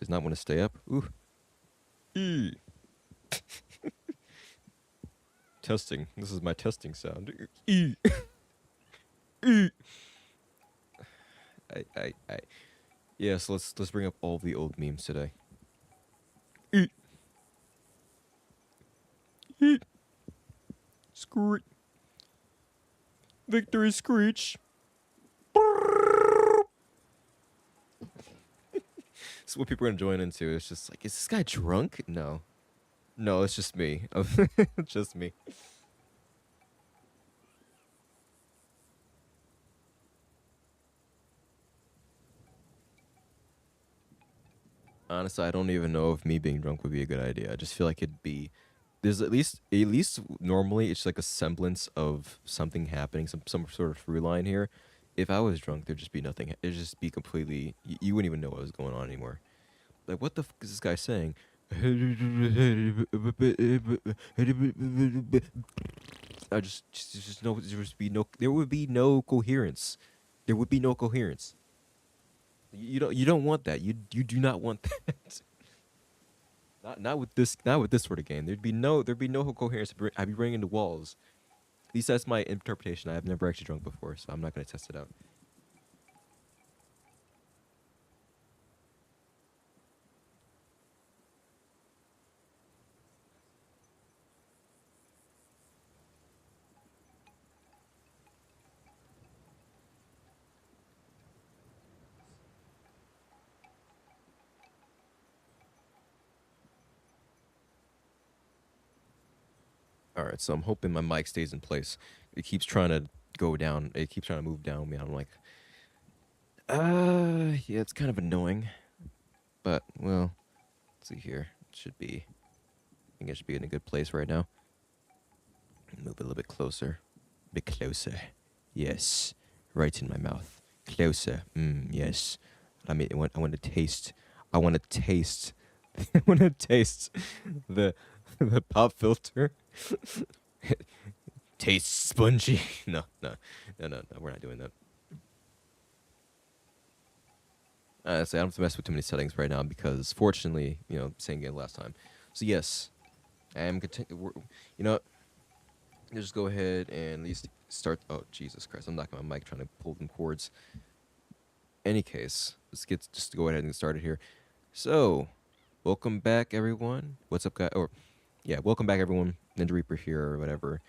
Does not want to stay up. Ooh. E. Testing. This is my testing sound. E. E. I. Yeah, so let's bring up all the old memes today. E. E. Screech. Victory screech. So what people are gonna join into is just like, is this guy drunk? No. No, it's just me. Just me. Honestly, I don't even know if me being drunk would be a good idea. I just feel like it'd be there's at least normally it's like a semblance of something happening, some sort of through line here. If I was drunk, there'd just be nothing. It'd just be completely you wouldn't even know what was going on anymore. Like what the fuck is this guy saying? I just no there would be no coherence. There would be no coherence. You don't want that. You do not want that. Not with this sort of game. There'd be no coherence. I'd be running into walls. At least that's my interpretation. I've never actually drunk before, so I'm not gonna test it out. All right, so I'm hoping my mic stays in place. It keeps trying to go down. It keeps trying to move down me. I'm like, yeah, it's kind of annoying, but well, let's see here. It should be. I think I should be in a good place right now. Move a little bit closer. Bit closer. Yes. Right in my mouth. Closer. Yes. I want to taste. I want to taste. I want to taste the the pop filter. Tastes spongy. No. We're not doing that. Honestly, I don't have to mess with too many settings right now because, fortunately, same game last time. So yes, I am continue. You know, what? Just go ahead and at least start. Oh Jesus Christ! I'm knocking my mic trying to pull them cords. Any case, let's get just to go ahead and get started here. So, welcome back, everyone. What's up, guys? Or yeah, welcome back, everyone. Ninja Reaper here, or whatever.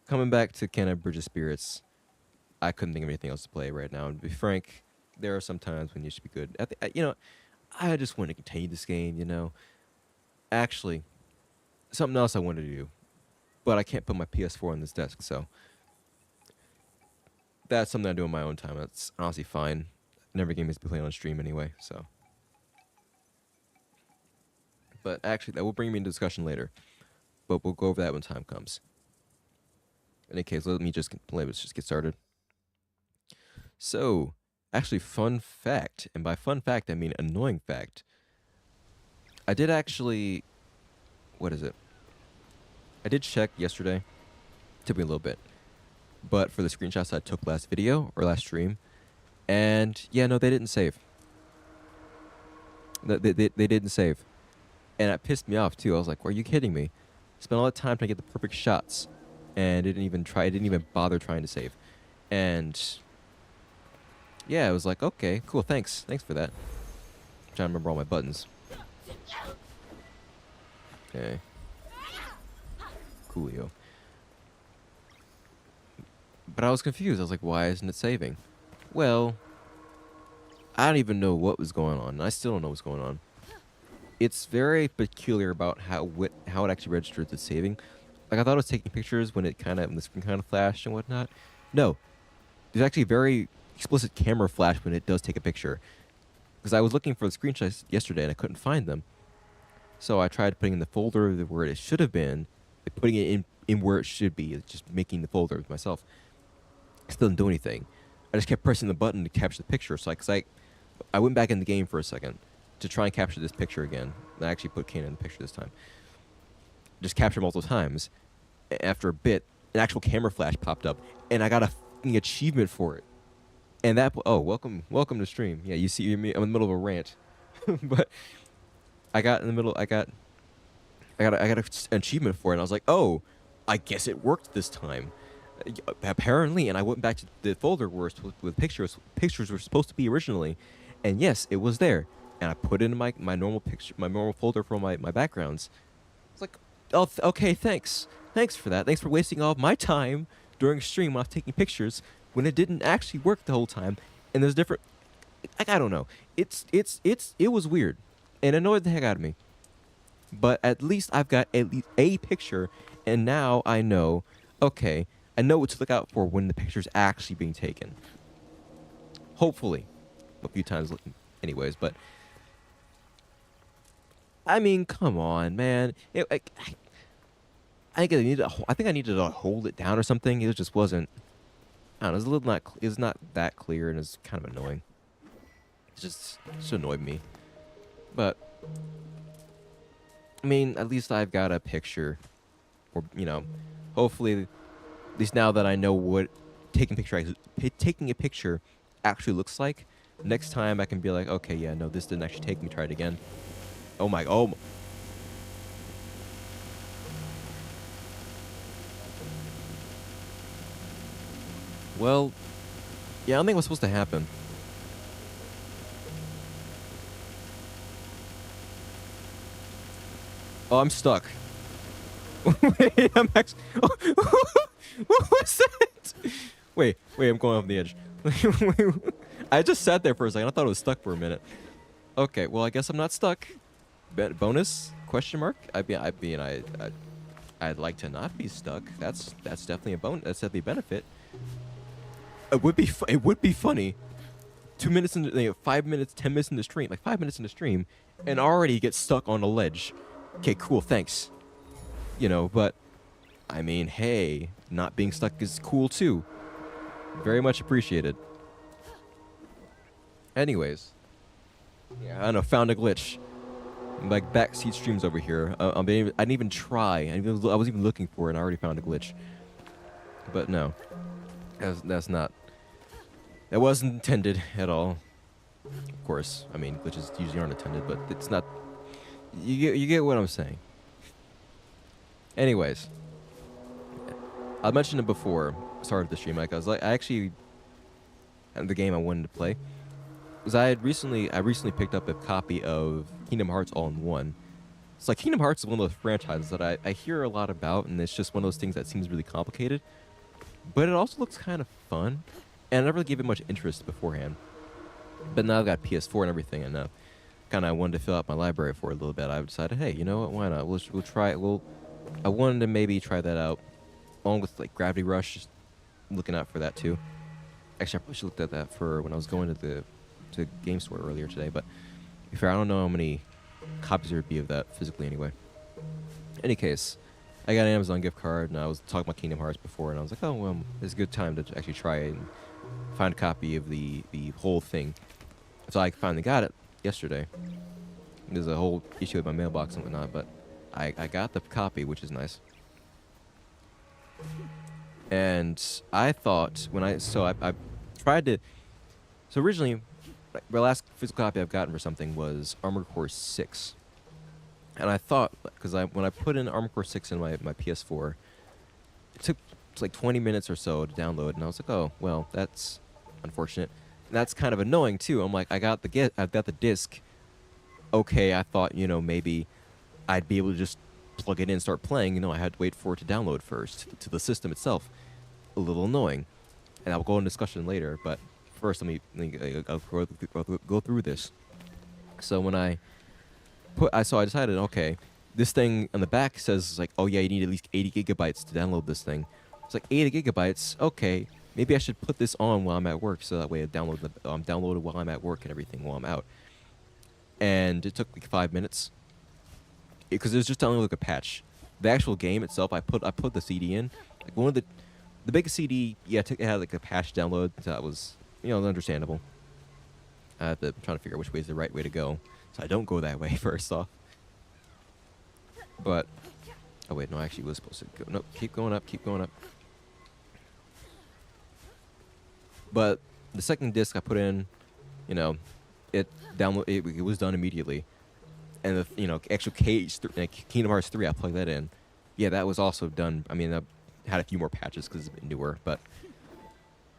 Coming back to Can I Bridge of Spirits. I couldn't think of anything else to play right now. And to be frank, there are some times when you should be good. I just want to continue this game. Actually, something else I wanted to do, but I can't put my PS4 on this desk, so that's something I do in my own time. That's honestly fine. Never game is to be playing on stream anyway, so. But actually, that will bring me into discussion later. But we'll go over that when time comes. In any case, let's just get started. So, actually, fun fact, and by fun fact I mean annoying fact. I did actually, what is it? I did check yesterday. Took me a little bit, but for the screenshots I took last video or last stream, and yeah, no, they didn't save. They didn't save, and it pissed me off too. I was like, "Are you kidding me?" Spent all that time trying to get the perfect shots, and it didn't even try. It didn't even bother trying to save, and yeah, I was like, "Okay, cool, thanks for that." I'm trying to remember all my buttons. Okay, coolio. But I was confused. I was like, "Why isn't it saving?" Well, I don't even know what was going on. And I still don't know what's going on. It's very peculiar about how it actually registers the saving. Like I thought it was taking pictures when the screen kind of flashed and whatnot. No, there's actually a very explicit camera flash when it does take a picture. Because I was looking for the screenshots yesterday and I couldn't find them. So I tried putting in the folder where it should have been, like putting it in where it should be, just making the folder myself. It still didn't do anything. I just kept pressing the button to capture the picture. So I went back in the game for a second to try and capture this picture again. I actually put Kane in the picture this time. Just captured multiple times. After a bit, an actual camera flash popped up, and I got a fucking achievement for it. And welcome to stream. Yeah, you see me. I'm in the middle of a rant, but I got in the middle. I got an achievement for it. And I was like, oh, I guess it worked this time. Apparently, and I went back to the folder where with pictures were supposed to be originally, and yes, it was there. And I put it in my normal picture, my normal folder for my backgrounds. It's like, oh, okay, thanks for that. Thanks for wasting all of my time during stream while I was taking pictures when it didn't actually work the whole time. And there's different, like I don't know. It was weird, and annoyed the heck out of me. But at least I've got at least a picture, and now I know, okay, I know what to look out for when the picture's actually being taken. Hopefully. A few times, anyways, but I mean, come on, man. I think I think I needed to hold it down or something. It just wasn't. I don't know. It was a little not. It was not that clear, and it's kind of annoying. It just annoyed me. But I mean, at least I've got a picture, or hopefully, at least now that I know what taking a picture actually looks like. Next time I can be like, okay, yeah, no, this didn't actually take me. Try it again. Oh my, oh. Well, yeah, I don't think what's supposed to happen. Oh, I'm stuck. Wait, I'm actually. What was that? Wait, I'm going off the edge. I just sat there for a second. I thought it was stuck for a minute. Okay, well, I guess I'm not stuck. Bonus? Question mark? I'd like to not be stuck. That's definitely a bonus. That's definitely a benefit. It would be funny. 2 minutes into 5 minutes, 10 minutes in the stream, like 5 minutes in the stream, and already get stuck on a ledge. Okay, cool, thanks. But I mean, hey, not being stuck is cool too. Very much appreciated. Anyways, yeah, I don't know, found a glitch. Like backseat streams over here. I didn't even try. I was even looking for it, and I already found a glitch. But no, that's not. That wasn't intended at all. Of course, I mean glitches usually aren't intended, but it's not. You get what I'm saying. Anyways, I mentioned it before. Started the stream. Like I actually, the game I wanted to play was I recently picked up a copy of Kingdom Hearts All-in-One. It's like Kingdom Hearts is one of those franchises that I hear a lot about, and it's just one of those things that seems really complicated. But it also looks kind of fun, and I never really gave it much interest beforehand. But now I've got PS4 and everything, and kind of wanted to fill out my library for a little bit. I decided, hey, you know what? Why not? We'll try it. I wanted to maybe try that out, along with like Gravity Rush. Just looking out for that too. Actually, I probably should looked at that for when I was going to the game store earlier today. But if I don't know how many copies there would be of that physically anyway. Any case, I got an Amazon gift card, and I was talking about Kingdom Hearts before, and I was like, oh, well, it's a good time to actually try it and find a copy of the whole thing. So I finally got it yesterday. There's a whole issue with my mailbox and whatnot, but I got the copy, which is nice. And I thought I tried to. So originally, the last physical copy I've gotten for something was Armored Core 6. And I thought, because when I put in Armored Core 6 in my PS4, it took like 20 minutes or so to download, and I was like, oh, well, that's unfortunate. And that's kind of annoying too. I'm like, I've got the disc. Okay, I thought, maybe I'd be able to just plug it in and start playing. I had to wait for it to download first to the system itself. A little annoying. And I'll go into discussion later, but first let me go through this. So when I decided, okay, this thing on the back says like, oh yeah, you need at least 80 gigabytes to download this thing. It's like 80 gigabytes. Okay, maybe I should put this on while I'm at work, so that way I'm downloaded while I'm at work and everything while I'm out. And it took like 5 minutes because it was just downloading like a patch. The actual game itself, I put the CD in. Like one of the biggest CD, yeah, it had like a patch download. So that was understandable. I'm trying to figure out which way is the right way to go, so I don't go that way first off. But oh wait, no, I actually was supposed to go. Nope, keep going up. But the second disc I put in, it was done immediately. and the actual Kingdom Hearts 3, I plugged that in. Yeah, that was also done. I mean, that had a few more patches because it's a bit newer, but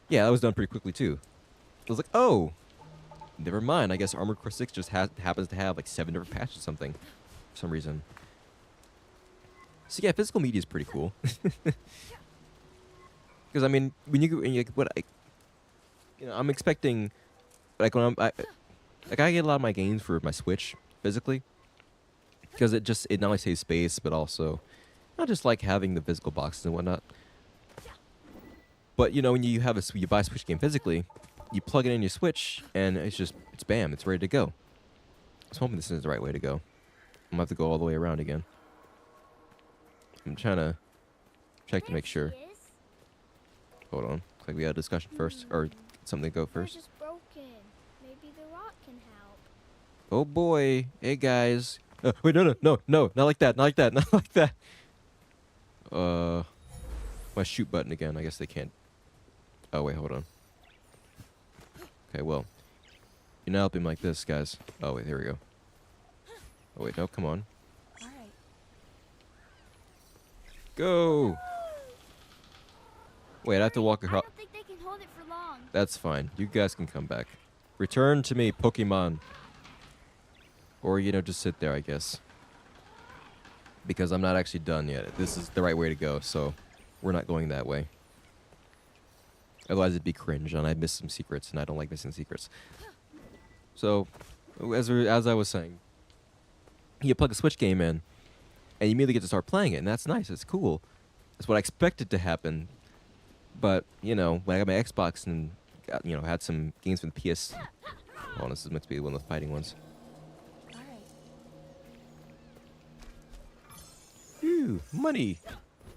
yeah, that was done pretty quickly too. I was like, oh, never mind. I guess Armored Core 6 just happens to have like 7 different patches or something for some reason. So yeah, physical media is pretty cool. Because I mean, when I'm expecting, like when I get a lot of my games for my Switch physically, because it not only saves space, but also I just like having the physical boxes and whatnot. But when you buy a Switch game physically, you plug it in your Switch, and it's bam, it's ready to go. I was hoping this is the right way to go. I'm gonna have to go all the way around again. I'm trying to check to make sure. Hold on. Looks like we had a discussion first, or something to go first. Just broken. Maybe the rock can help. Oh boy. Hey guys. Wait, no, not like that, not like that, not like that. My shoot button again. I guess they can't. Oh wait, hold on. Okay, well, you now help him like this, guys. Oh wait, there we go. Oh wait, no, come on. All right. Go. Wait, I have to walk I across. don't think they can hold it for long. That's fine. You guys can come back. Return to me, Pokemon. Or, just sit there, I guess. Because I'm not actually done yet. This is the right way to go, so we're not going that way. Otherwise, it'd be cringe, and I'd miss some secrets, and I don't like missing secrets. So, as I was saying, you plug a Switch game in, and you immediately get to start playing it, and that's nice. It's cool. That's what I expected to happen. But, when I got my Xbox and got, had some games from the PS. Oh, this is meant to be one of the fighting ones. All right. Ooh, money.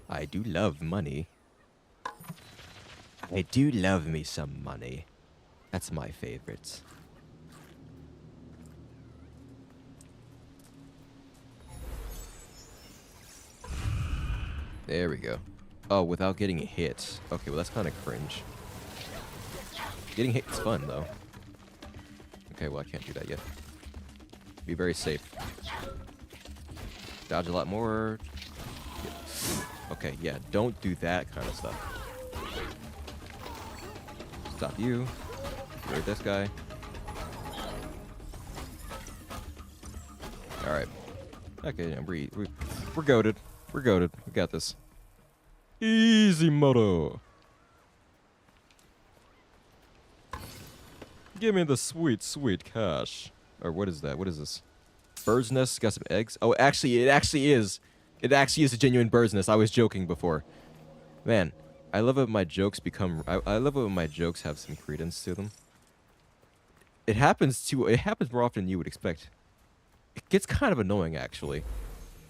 I do love money. I do love me some money. That's my favorite. There we go. Oh, without getting hit. Okay, well that's kind of cringe. Getting hit is fun though. Okay, well I can't do that yet. Be very safe. Dodge a lot more. Okay, yeah, don't do that kind of stuff. Stop you. Get rid of this guy. Alright. Okay, yeah, we're goated. We're goated. We got this. Easy moto. Give me the sweet, sweet cash. Or what is that? What is this? Bird's nest. Got some eggs. Oh, actually, it actually is. It actually is a genuine bird's nest. I was joking before. Man, I love it when my jokes become. I love it when my jokes have some credence to them. It happens more often than you would expect. It gets kind of annoying, actually.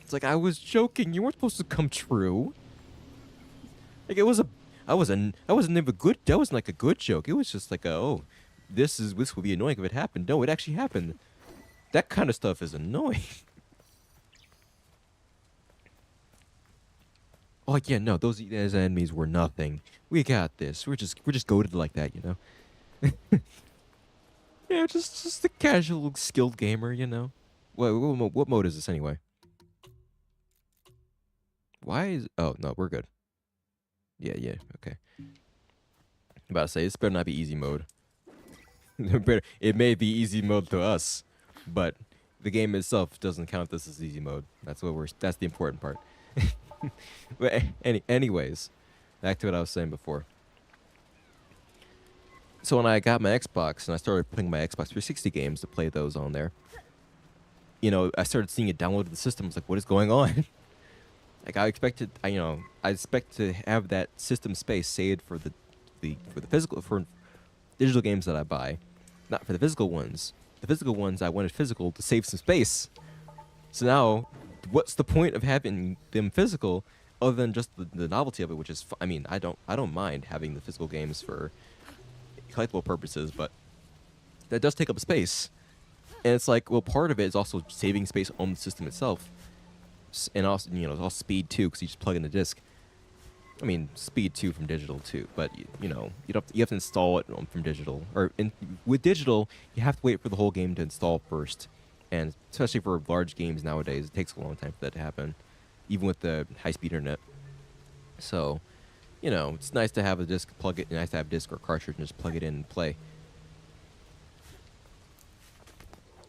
It's like I was joking. You weren't supposed to come true. Like it was a. I wasn't even good. That wasn't like a good joke. It was just like this would be annoying if it happened. No, it actually happened. That kind of stuff is annoying. Oh yeah, no, those enemies were nothing. We got this. We're just goated like that, Yeah, just a casual, skilled gamer, What mode is this anyway? Why is? Oh no, we're good. Yeah, okay. I'm about to say this better not be easy mode. It may be easy mode to us, but the game itself doesn't count this as easy mode. That's the important part. But anyways, back to what I was saying before. So when I got my Xbox and I started putting my Xbox 360 games to play those on there, I started seeing it download to the system. I was like, what is going on? Like I expect to have that system space saved for the digital games that I buy, not for the physical ones. The physical ones I wanted physical to save some space. So now, what's the point of having them physical other than just the novelty of it, which is I don't mind having the physical games for collectible purposes, but that does take up space. And it's like, well, part of it is also saving space on the system itself. And also, it's all speed too, because you just plug in the disc. I mean, speed too from digital too, but you have to install it from digital. With digital, you have to wait for the whole game to install first, And especially for large games nowadays, it takes a long time for that to happen, even with the high-speed internet. So, it's nice to have a disc, nice to have a disc or cartridge and just plug it in and play.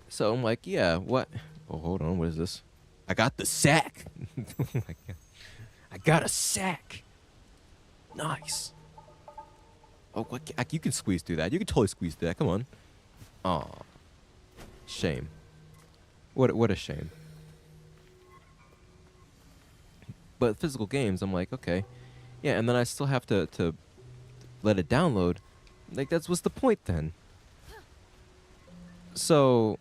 So I'm like, yeah, what? Oh, hold on, what is this? I got the sack. Oh my God. I got a sack. Nice. Oh, what? You can squeeze through that. You can totally squeeze through that. Come on. Aw. Shame. What a shame. But physical games, I'm like, okay. Yeah, and then I still have to let it download. Like, what's the point then? So,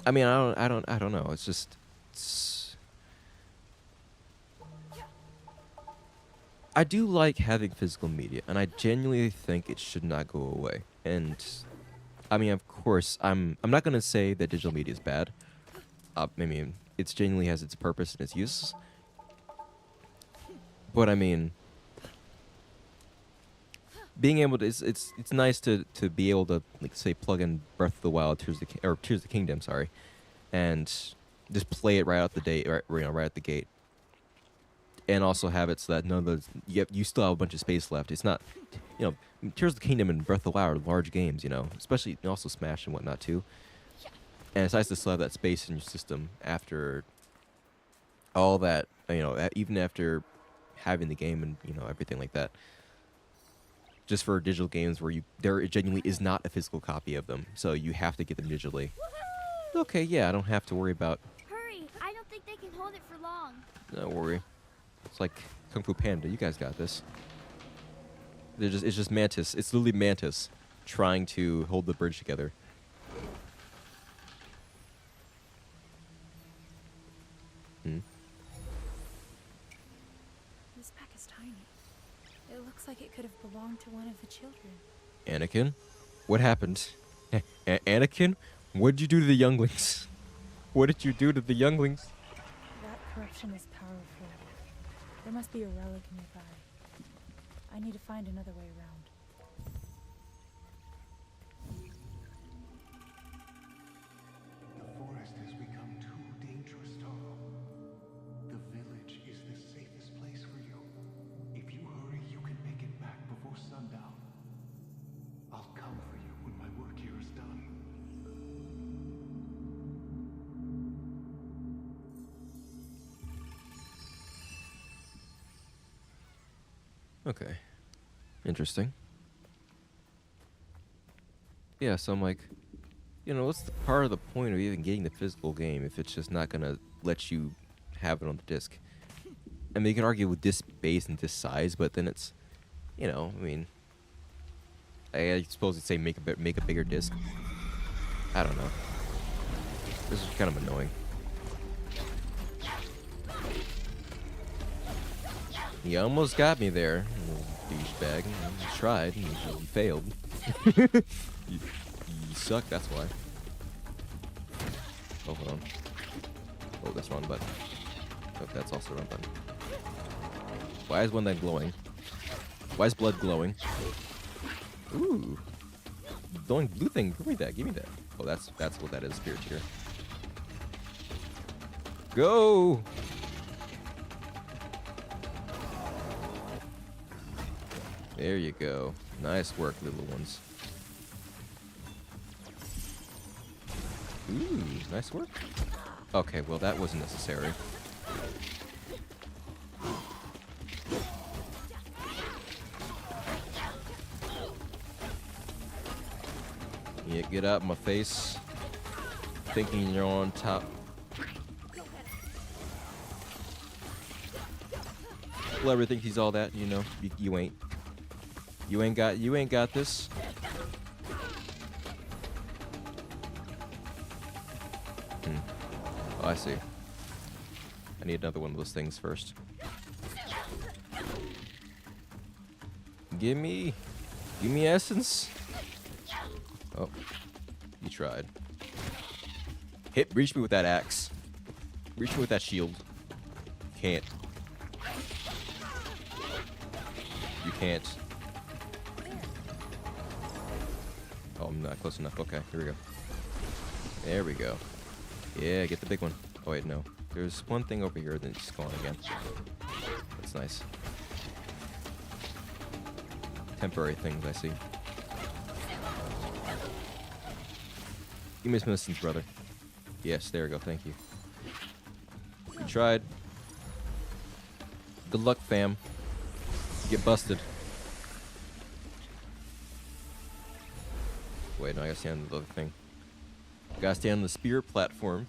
I mean, I don't know. It's just, I do like having physical media, and I genuinely think it should not go away. And I mean, of course, I'm not gonna say that digital media is bad. I mean, it genuinely has its purpose and its uses. But I mean, being able to, it's nice to be able to, like, say, plug in Breath of the Wild, Tears of the Kingdom, sorry, and just play it right out the gate, right at the gate. And also have it so that none of those, you still have a bunch of space left. It's not, Tears of the Kingdom and Breath of the Wild are large games, especially also Smash and whatnot too. And it's nice to still have that space in your system after all that, even after having the game and everything like that. Just for digital games where there genuinely is not a physical copy of them, so you have to get them digitally. Okay, yeah, I don't have to worry about. Hurry! I don't think they can hold it for long. Don't worry. It's like Kung Fu Panda. You guys got this. It's just Mantis. It's literally Mantis trying to hold the bridge together. This pack is tiny. It looks like it could have belonged to one of the children. Anakin? What happened? Anakin? What did you do to the younglings? What did you do to the younglings? That corruption is powerful. There must be a relic nearby. I need to find another way around. The forest has become too dangerous to roam. The village is the safest place for you. If you hurry, you can make it back before sundown. I'll come for you when my work here is done. Okay. Interesting. Yeah, so I'm like, what's the part of the point of even getting the physical game if it's just not gonna let you have it on the disc? I mean, you can argue with disc base and disc size, but then it's, I mean, I suppose you'd say make a bigger disc. I don't know. This is kind of annoying. You almost got me there, douchebag. You tried, and you failed. you suck, that's why. Oh, hold on. Oh, that's wrong button. Oh, that's also wrong button. Why is one then glowing? Why is blood glowing? Ooh. Glowing blue thing. Give me that. Give me that. Oh, that's what that is. Spirit tier. Go! There you go. Nice work, little ones. Ooh, nice work. Okay, well, that wasn't necessary. Yeah, get out of my face. Thinking you're on top. Clever thinks he's all that, you ain't. You ain't got this. Oh, I see. I need another one of those things first. Give me essence. Oh, you tried. Reach me with that axe. Reach me with that shield. Can't. You can't. Oh, I'm not close enough. Okay, here we go. There we go. Yeah, get the big one. Oh wait, no. There's one thing over here, then it's gone again. That's nice. Temporary things, I see. Give me some assistance, brother. Yes, there we go, thank you. You tried. Good luck, fam. Get busted. Wait, no, I gotta stand on the other thing. Gotta stand on the spirit platform.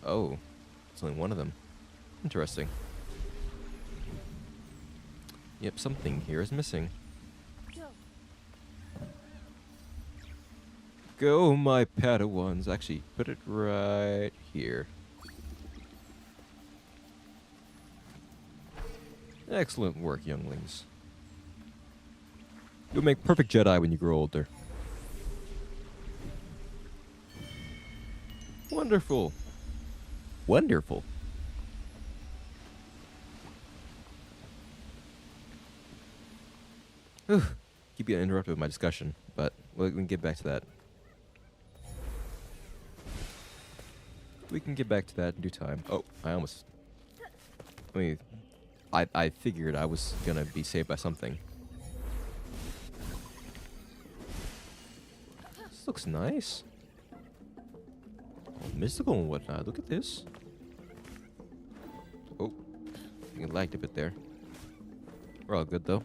Oh, it's only one of them. Interesting. Yep, something here is missing. Go, my Padawans. Actually, put it right here. Excellent work, younglings. You'll make perfect Jedi when you grow older. Wonderful. Wonderful. Whew. Keep getting interrupted with my discussion, but we can get back to that. We can get back to that in due time. Oh, I figured I was gonna be saved by something. This looks nice. Oh, mystical and whatnot. Look at this. Oh, you lagged a bit there. We're all good though.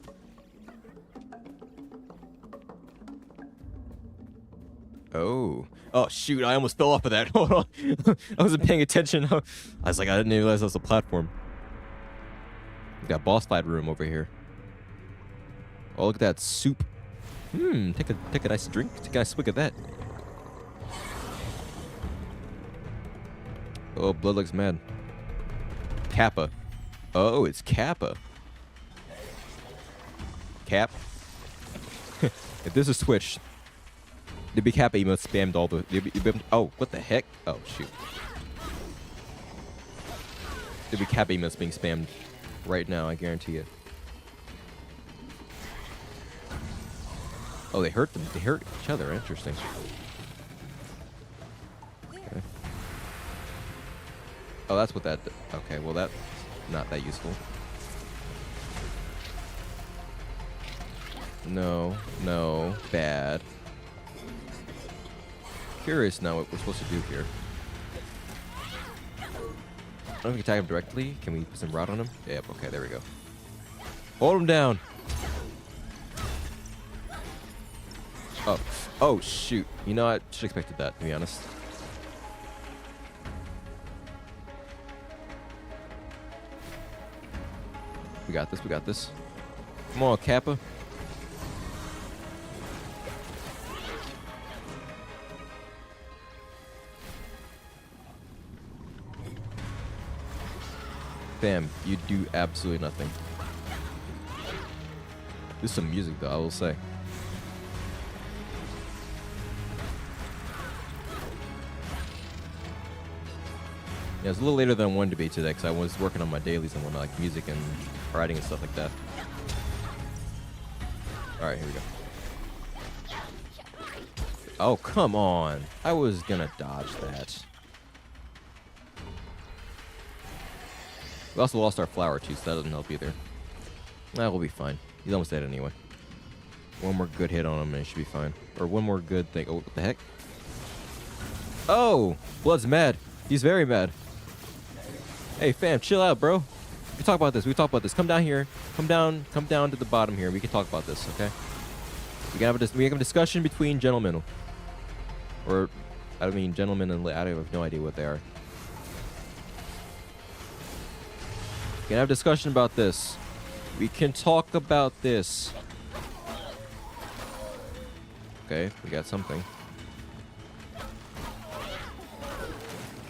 Oh shoot! I almost fell off of that. Hold on, I wasn't paying attention. I was like, I didn't realize that was a platform. We got boss fight room over here. Oh, look at that soup. Take a nice drink. Take a nice swig of that. Oh, blood looks mad. Kappa. Oh, it's Kappa. Cap. If this is Twitch, the big Kappa emote spammed all the. Oh, what the heck? Oh, shoot. The big Kappa emote's being spammed right now, I guarantee it. Oh, they hurt them. They hurt each other. Interesting. Okay. Oh, that's what that. Okay, well that's not that useful. No, bad. Curious now what we're supposed to do here. I don't know if we can attack him directly. Can we put some rot on him? Yep, okay, there we go. Hold him down. Oh, shoot. You know, I should have expected that, to be honest. We got this, we got this. Come on, Kappa. Bam, you do absolutely nothing. There's some music though, I will say. Yeah, it's a little later than I wanted to be today because I was working on my dailies and whatnot, like music and writing and stuff like that. Alright, here we go. Oh, come on. I was gonna dodge that. We also lost our flower too, so that doesn't help either. Nah, we'll be fine. He's almost dead anyway. One more good hit on him and he should be fine. Or one more good thing. Oh, what the heck? Oh! Blood's mad. He's very mad. Hey, fam, chill out, bro. We can talk about this. We can talk about this. Come down here. Come down to the bottom here. We can talk about this, okay? We can have a discussion between gentlemen. Or, I don't mean gentlemen and I have no idea what they are. We can have a discussion about this. We can talk about this. Okay, we got something.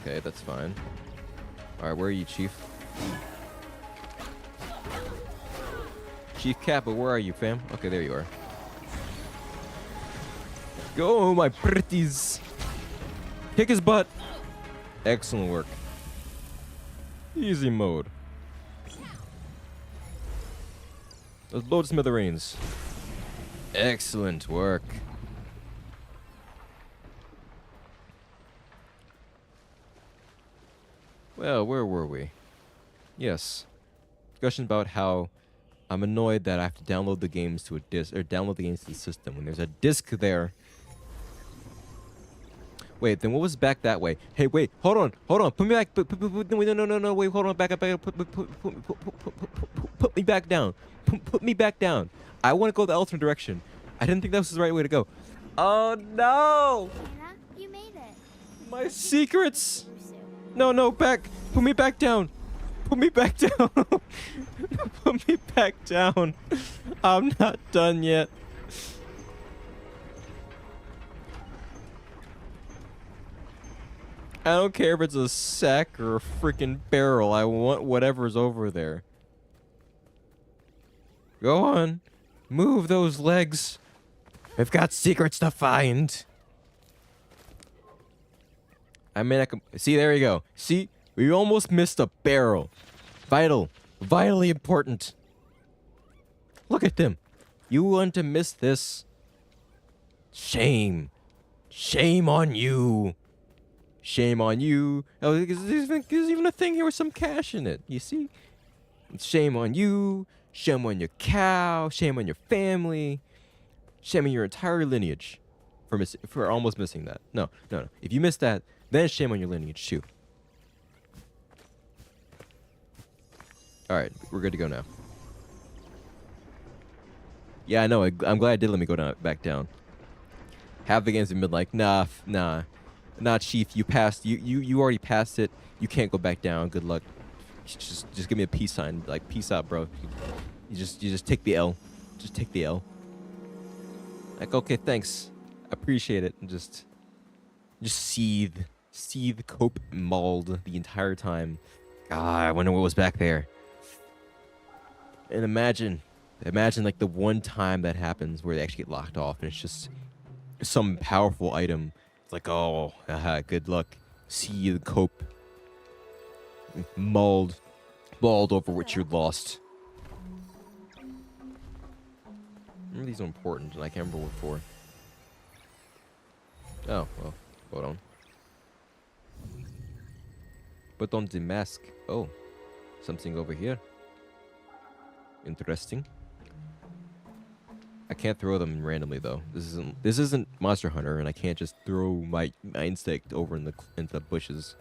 Okay, that's fine. Alright, where are you, Chief? Chief Kappa, where are you, fam? Okay, there you are. Go, my pretties! Kick his butt! Excellent work. Easy mode. Let's blow to smithereens. Excellent work. Well, where were we? Yes. Discussion about how I'm annoyed that I have to download the games to a disc, or download the games to the system when there's a disc there. Wait, then what was back that way? Hey, wait, hold on, put me back, no, wait, hold on, back up, put me back down, put me back down. I want to go the alternate direction. I didn't think that was the right way to go. Oh no! Hannah, you made it. My secrets! Rusu. No, back, put me back down. Put me back down. Put me back down. I'm not done yet. I don't care if it's a sack or a freaking barrel. I want whatever's over there. Go on. Move those legs. I've got secrets to find. I mean, I can see. There you go. See, we almost missed a barrel. Vitally important. Look at them. You want to miss this? Shame on you. Shame on you. Oh, there's even a thing here with some cash in it. You see? Shame on you. Shame on your cow. Shame on your family. Shame on your entire lineage for almost missing that. No. If you missed that, then shame on your lineage too. All right, we're good to go now. Yeah, I know. I'm glad I did let me go back down. Half the games have been like, nah, Chief. You passed. You already passed it. You can't go back down. Good luck. Just give me a peace sign. Like, peace out, bro. You just take the L. Just take the L. Like, okay, thanks. Appreciate it. And just seethe, cope, mauled the entire time. God, I wonder what was back there. And imagine like the one time that happens where they actually get locked off, and it's just some powerful item. It's like, oh, good luck. Seethe, cope, mauled over what you lost. Remember, these are important, and I can't remember what for. Oh, well, hold on. Put on the mask. Oh, something over here. Interesting. I can't throw them randomly though. This isn't Monster Hunter, and I can't just throw my insect over into the bushes.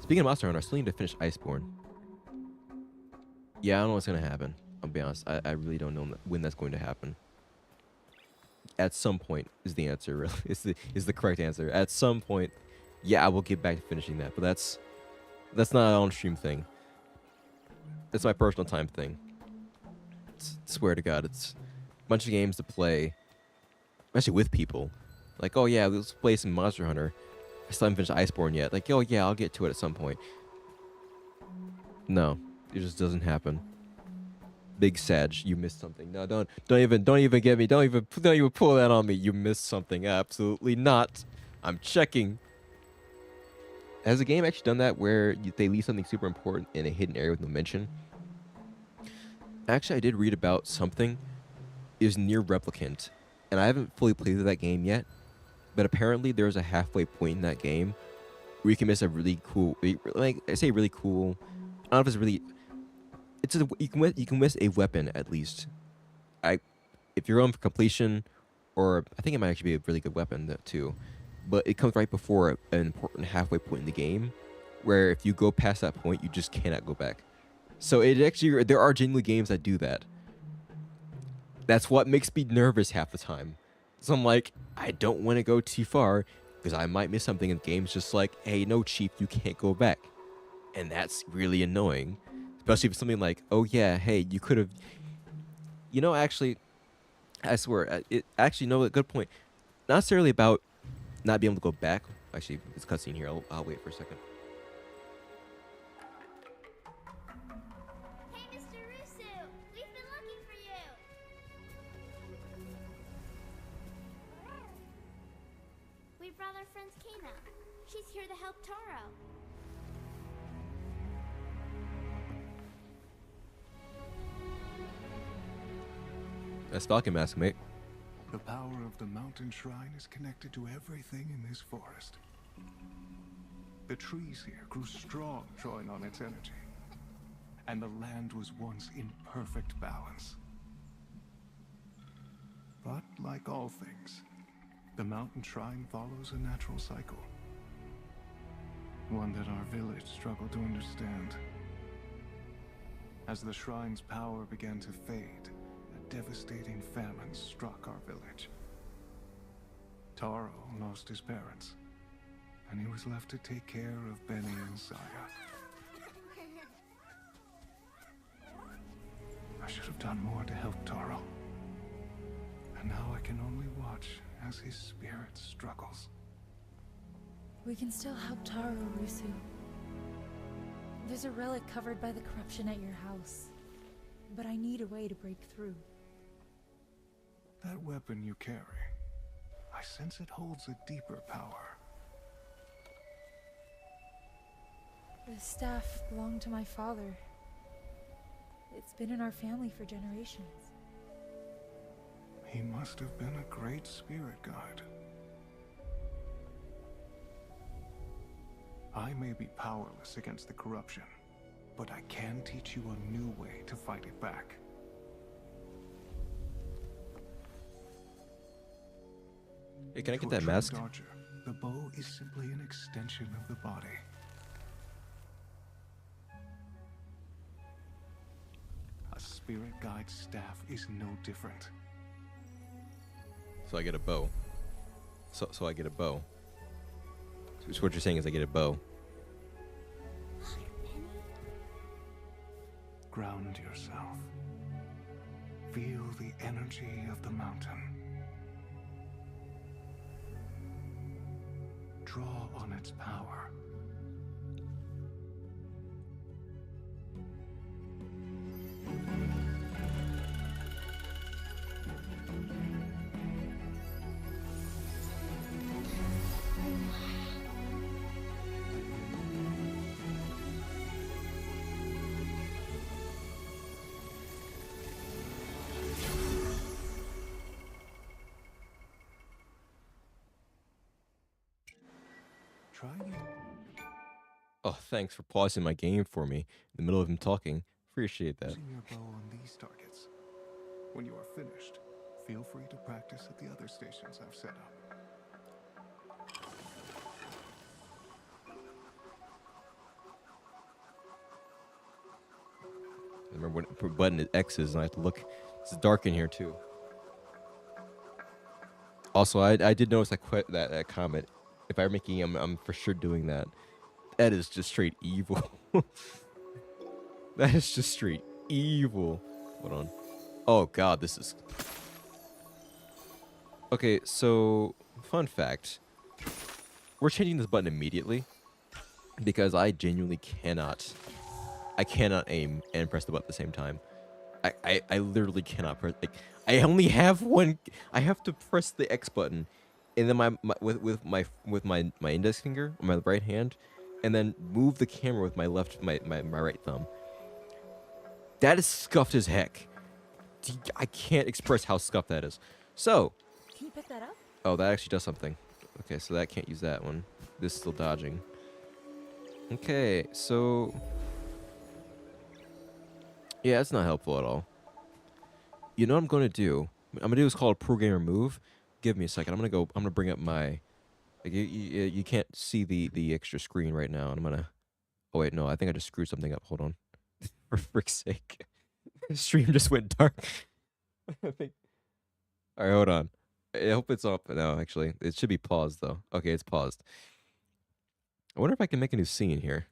Speaking of Monster Hunter, I still need to finish Iceborne. Yeah, I don't know what's gonna happen. I'll be honest. I really don't know when that's going to happen. At some point is the answer. Really, is the correct answer. At some point, yeah, I will get back to finishing that. But that's not an on-stream thing. That's my personal time thing. Swear to God, it's a bunch of games to play, especially with people. Like, oh yeah, let's play some Monster Hunter. I still haven't finished Iceborne yet. Like, oh yeah, I'll get to it at some point. No, it just doesn't happen. Big Sag, you missed something. No, don't even get me. Don't even pull that on me. You missed something. Absolutely not. I'm checking. Has the game actually done that where they leave something super important in a hidden area with no mention? Actually, I did read about something. It was Near Replicant, and I haven't fully played that game yet. But apparently, there's a halfway point in that game where you can miss a really cool, like I say, really cool. I don't know if it's really. You can miss a weapon at least. If you're going for completion, or I think it might actually be a really good weapon too. But it comes right before an important halfway point in the game, where if you go past that point, you just cannot go back. So there are genuinely games that do that. That's what makes me nervous half the time. So I'm like, I don't want to go too far, because I might miss something in the game's just like, hey, no, Chief, you can't go back. And that's really annoying. Especially if it's something like, oh yeah, hey, you could have... actually, I swear, no, good point. Not necessarily about not being able to go back. Actually, it's cutscene here. I'll wait for a second. Hey, Mr. Rusu! We've been looking for you! We brought our friend Kena. She's here to help Taro. That's Falcon Mask, mate. The power of the mountain shrine is connected to everything in this forest. The trees here grew strong, drawing on its energy. And the land was once in perfect balance. But like all things, the mountain shrine follows a natural cycle. One that our village struggled to understand. As the shrine's power began to fade, a devastating famine struck our village. Taro lost his parents, and he was left to take care of Benny and Saya. I should have done more to help Taro. And now I can only watch as his spirit struggles. We can still help Taro, Rusu. There's a relic covered by the corruption at your house. But I need a way to break through. That weapon you carry, I sense it holds a deeper power. The staff belonged to my father. It's been in our family for generations. He must have been a great spirit guide. I may be powerless against the corruption, but I can teach you a new way to fight it back. Hey, can I get To a that trained mask? archer, the bow is simply an extension of the body. A spirit guide's staff is no different. So I get a bow. So I get a bow. So what you're saying is I get a bow. Ground yourself. Feel the energy of the mountain. Draw on its power. Try Oh, thanks for pausing my game for me in the middle of him talking. Appreciate that. using your bow on these targets. When you are finished, feel free to practice at the other stations I've set up. Remember when button is X's and I have to look. It's dark in here too. Also, I did notice that comment. If I'm making him, I'm for sure doing that. That is just straight evil. That is just straight evil. Hold on. Oh god, this is... Okay, so fun fact. We're changing this button immediately because I genuinely cannot. I cannot aim and press the button at the same time. I literally cannot press. Like, I only have one. I have to press the X button, and then with my index finger on my right hand, and then move the camera with my right thumb. That is scuffed as heck. I can't express how scuffed that is. So, Can you pick that up? oh, that actually does something. Okay, so that can't use that one. This is still dodging. Okay, so yeah, it's not helpful at all. You know what I'm going to do? I'm going to do what's called a pro gamer move. Give me a second. I'm going to bring up my... Like, you can't see the extra screen right now. And I'm going to... Oh, wait, no. I think I just screwed something up. Hold on. For frick's sake. The stream just went dark. I think... Alright, hold on. I hope it's up. No, actually. It should be paused, though. Okay, it's paused. I wonder if I can make a new scene here.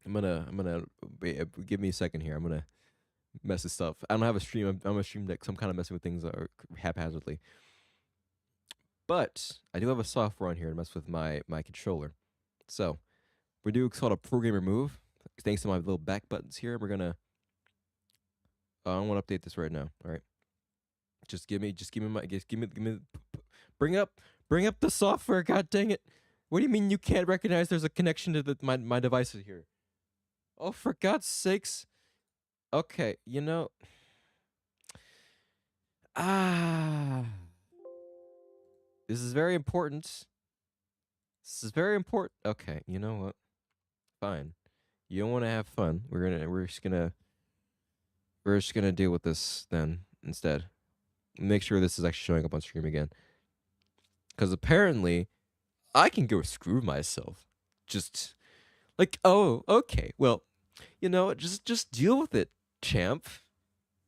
I'm gonna give me a second here. I'm gonna mess this stuff. I don't have a stream. I'm a stream deck, so I'm kind of messing with things haphazardly. But I do have a software on here to mess with my controller. So we do what's called a pro gamer move. Thanks to my little back buttons here, we're gonna. I want to update this right now. All right. Just give me bring up the software. God dang it! What do you mean you can't recognize there's a connection to my devices here? Oh, for God's sakes. Okay, you know. This is very important. This is very important. Okay, you know what? Fine. You don't want to have fun. We're just gonna deal with this then instead. Make sure this is actually showing up on stream again. Because apparently, I can go screw myself. Just like, oh, okay. Well, you know, just deal with it, champ.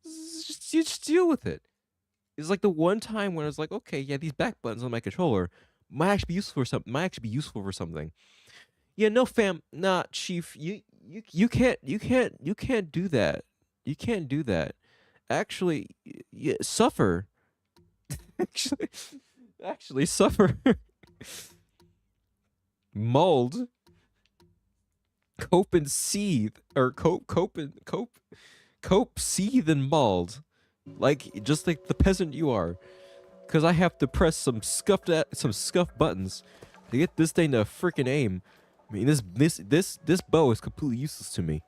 Just deal with it. It's like the one time when I was like, okay, yeah, these back buttons on my controller might actually be useful for something. Might actually be useful for something. Yeah, no, fam, nah, chief. You can't do that. You can't do that. Actually, suffer. actually, actually suffer. Mold. Cope and seethe, or cope, seethe and mauled, like just like the peasant you are. Cause I have to press some scuffed buttons to get this thing to freaking aim. I mean, this bow is completely useless to me.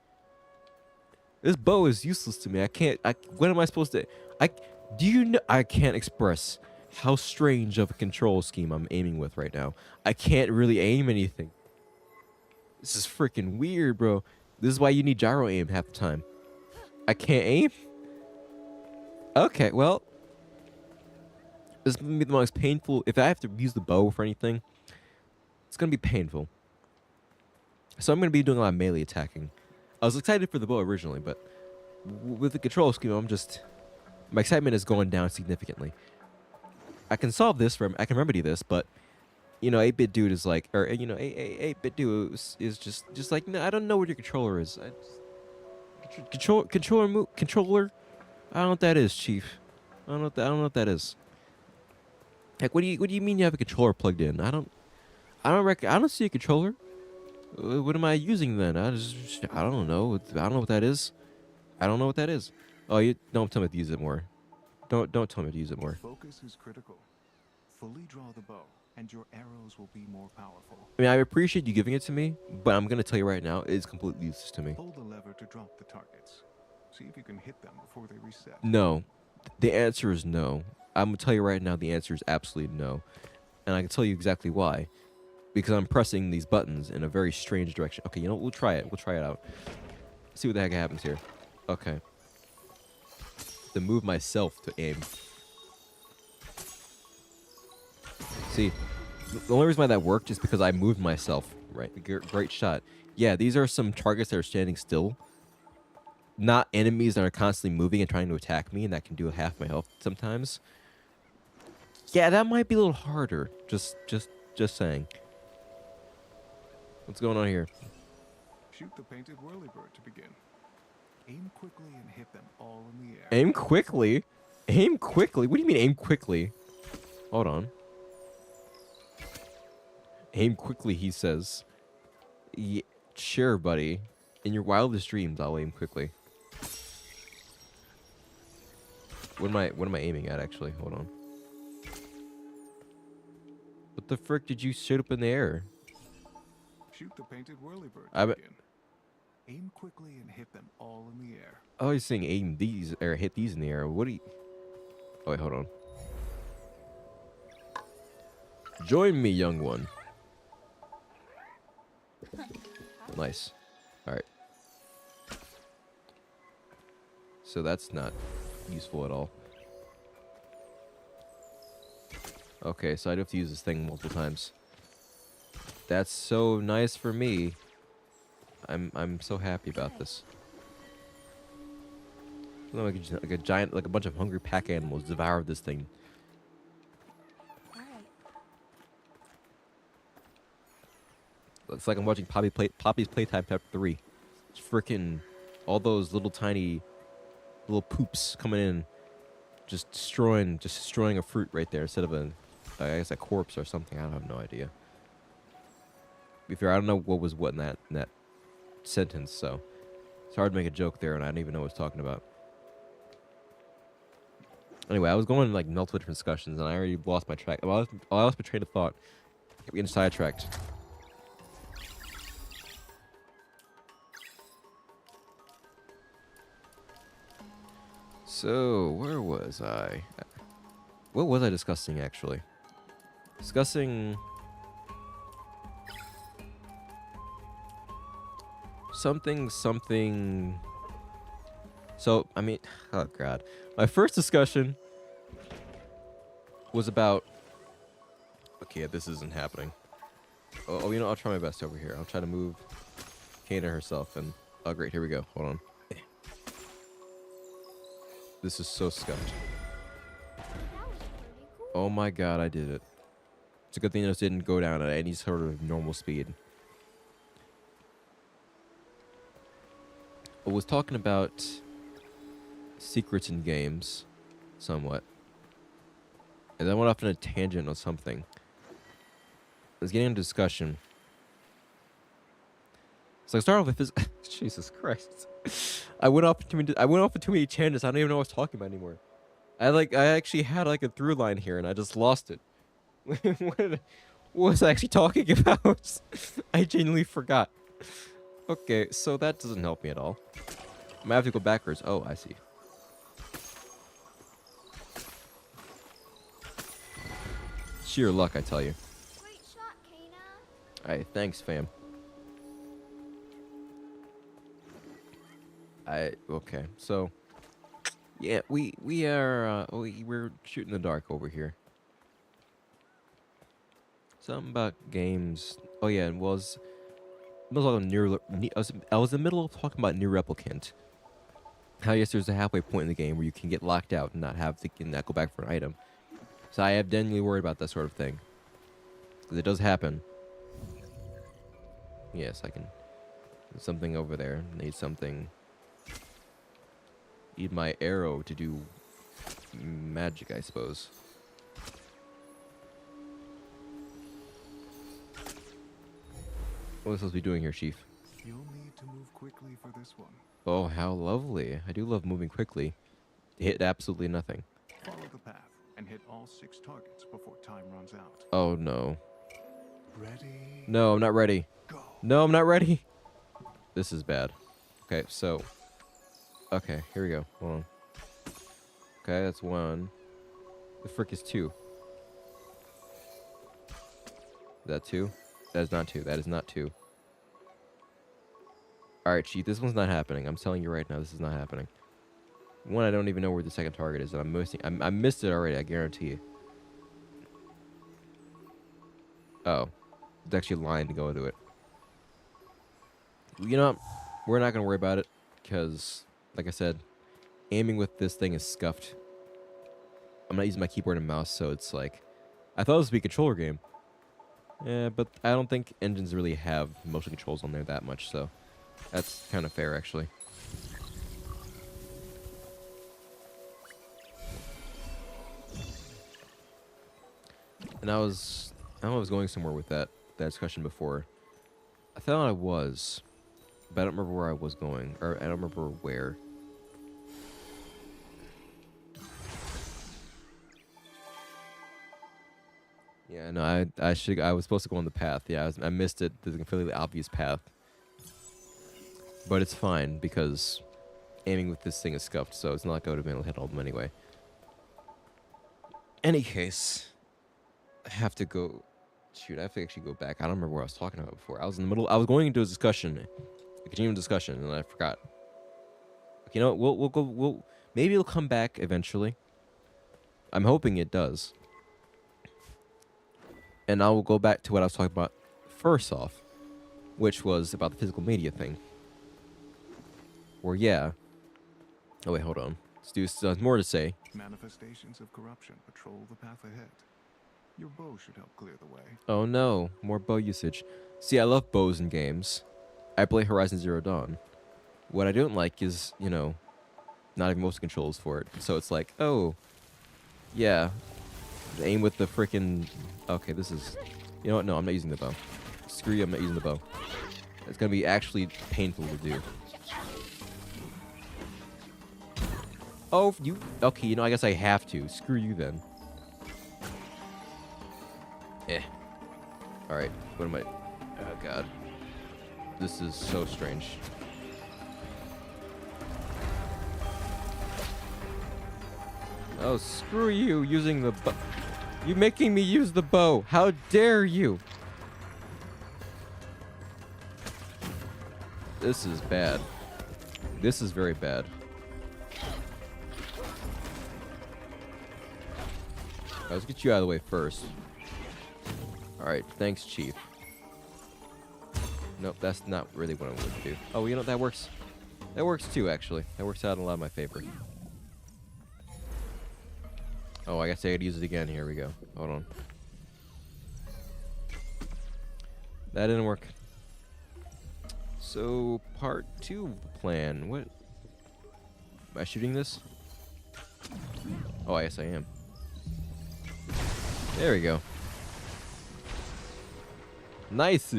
This bow is useless to me. I can't. What am I supposed to? Do you know? I can't express how strange of a control scheme I'm aiming with right now. I can't really aim anything. This is freaking weird, bro. This is why you need gyro aim half the time. I can't aim? Okay, well. This is going to be the most painful. If I have to use the bow for anything, it's going to be painful. So I'm going to be doing a lot of melee attacking. I was excited for the bow originally, but with the control scheme, my excitement is going down significantly. I can solve this, I can remedy this, but you know, 8-bit dude is like, or you know, 8-bit dude is just like, no, I don't know what your controller is. Controller. I don't know what that is, chief. I don't know what that is. Like, what do you mean you have a controller plugged in? I don't see a controller. What am I using then? I don't know. I don't know what that is. I don't know what that is. Oh, you don't tell me to use it more. Don't tell me to use it more. Focus is critical. Fully draw the bow, and your arrows will be more powerful. I mean, I appreciate you giving it to me, but I'm gonna tell you right now, it's completely useless to me. Pull the lever to drop the targets. See if you can hit them before they reset. No. The answer is no. I'm gonna tell you right now, the answer is absolutely no. And I can tell you exactly why. Because I'm pressing these buttons in a very strange direction. Okay, you know what? We'll try it. We'll try it out. See what the heck happens here. Okay. To move myself to aim. See, the only reason why that worked is because I moved myself. Right? Great shot. Yeah, these are some targets that are standing still. Not enemies that are constantly moving and trying to attack me, and that can do half my health sometimes. Yeah, that might be a little harder. Just saying. What's going on here? Shoot the painted whirlybird to begin. Aim quickly and hit them all in the air. Aim quickly? Aim quickly? What do you mean aim quickly? Hold on. Aim quickly, he says. Yeah, sure, buddy. In your wildest dreams, I'll aim quickly. What am I aiming at, actually? Hold on. What the frick did you shoot up in the air? Shoot the painted whirlybird I to bet. begin. Aim quickly and hit them all in the air. Oh, he's saying aim these, or hit these in the air. What do you... Oh, wait, hold on. Join me, young one. Nice. Alright. So that's not useful at all. Okay, so I do have to use this thing multiple times. That's so nice for me. I'm so happy about this. Like a giant, like a bunch of hungry pack animals devour this thing. Alright. It's like I'm watching Poppy's Playtime Chapter 3. It's freaking all those little tiny little poops coming in, just destroying a fruit right there instead of I guess a corpse or something. I have no idea. To be fair, I don't know what was what in that sentence, so it's hard to make a joke there, and I don't even know what I was talking about. Anyway, I was going in like multiple different discussions, and I already lost my track. I lost my train of thought. Kept getting sidetracked. So, where was I? What was I discussing, actually? Discussing... something. So, I mean, oh god. My first discussion was about... Okay, this isn't happening. Oh, you know, I'll try my best over here. I'll try to move Kana herself and... Oh, great, here we go. Hold on. This is so scuffed. That was pretty cool. Oh my god, I did it. It's a good thing this didn't go down at any sort of normal speed. I was talking about secrets in games, somewhat. And then I went off on a tangent on something. I was getting into discussion. So I started off with this. Jesus Christ! I went off into too many tangents. I don't even know what I was talking about anymore. I actually had like a through line here, and I just lost it. What was I actually talking about? I genuinely forgot. Okay, so that doesn't help me at all. I might have to go backwards. Oh, I see. Sheer luck, I tell you. Great shot, Kana. Alright, thanks, fam. Okay, so yeah, we're shooting the dark over here. Something about games. Oh yeah, and I was in the middle of talking about Near Replicant. How yes, there's a halfway point in the game where you can get locked out and not go back for an item. So I am genuinely worried about that sort of thing. Because it does happen. Yes, I can. There's something over there. Need something. Need my arrow to do magic, I suppose. What am I supposed to be doing here, Chief? You'll need to move quickly for this one. Oh, how lovely. I do love moving quickly. Hit absolutely nothing. Follow the path and hit all 6 targets before time runs out. Oh, no. Ready? No, I'm not ready. Go. No, I'm not ready. This is bad. Okay, so... Okay, here we go. Hold on. Okay, that's 1. The frick is 2. Is that 2? That is not 2. That is not 2. Alright, Chief, this one's not happening. I'm telling you right now, this is not happening. 1, I don't even know where the second target is. And I'm missing. I missed it already, I guarantee you. Oh. There's actually a line to go to it. You know what? We're not going to worry about it. Because, like I said, aiming with this thing is scuffed. I'm not using my keyboard and mouse, so it's like... I thought this would be a controller game. Yeah, but I don't think engines really have motion controls on there that much, so... That's kind of fair, actually. And I was going somewhere with that discussion before. I thought I was, but I don't remember where I was going, or I don't remember where. Yeah, no, I was supposed to go on the path. Yeah, I missed it. There's a completely obvious path. But it's fine, because aiming with this thing is scuffed, so it's not like I would have been able to hit all of them anyway. Any case, I have to go... Shoot, I have to actually go back. I don't remember what I was talking about before. I was going into a discussion, a continuing discussion, and I forgot. You know what, maybe it'll come back eventually. I'm hoping it does. And I will go back to what I was talking about first off, which was about the physical media thing. Or yeah. Oh wait, hold on. There's more to say. Manifestations of corruption patrol the path ahead. Your bow should help clear the way. Oh no, more bow usage. See, I love bows in games. I play Horizon Zero Dawn. What I don't like is, you know, not having motion controls for it. So it's like, oh, yeah, aim with the frickin'... Okay, this is... You know what? No, I'm not using the bow. Screw you, I'm not using the bow. It's gonna be actually painful to do. Oh, you... Okay, you know, I guess I have to. Screw you then. Alright, what am I... Oh, God. This is so strange. Oh, screw you using the bow. You making me use the bow. How dare you? This is bad. This is very bad. Let's get you out of the way first. Alright, thanks, Chief. Nope, that's not really what I wanted to do. Oh, you know, that works. That works too, actually. That works out in a lot of my favor. Oh, I guess I gotta use it again. Here we go. Hold on. That didn't work. So, part 2 of the plan. What? Am I shooting this? Oh, I guess I am. There we go. Nice.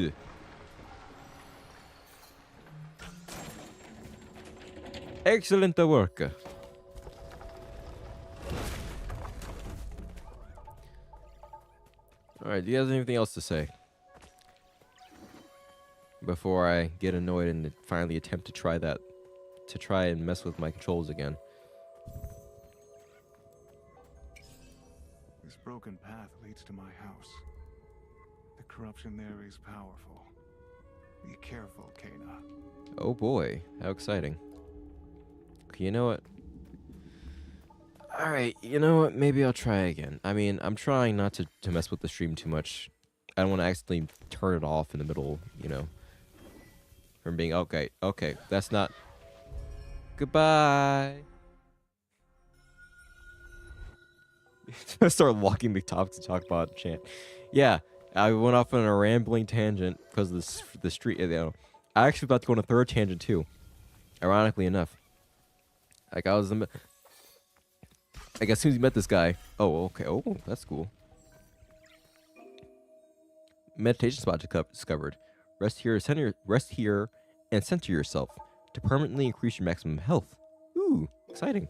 Excellent work. Alright, do you have anything else to say? Before I get annoyed and finally attempt to try that. To try and mess with my controls again. This broken path leads to my house. The corruption there is powerful. Be careful, Kena. Oh boy, how exciting. Okay, you know what? Alright, you know what? Maybe I'll try again. I mean, I'm trying not to mess with the stream too much. I don't want to accidentally turn it off in the middle, you know. From being, okay, that's not... Goodbye! I start walking the top to talk about chant. Yeah, I went off on a rambling tangent because of the street, you know. I actually about to go on a third tangent too. Ironically enough. Like, I was... Like, as soon as you met this guy... Oh, okay. Oh, that's cool. Meditation spot discovered. Rest here and center yourself to permanently increase your maximum health. Ooh, exciting.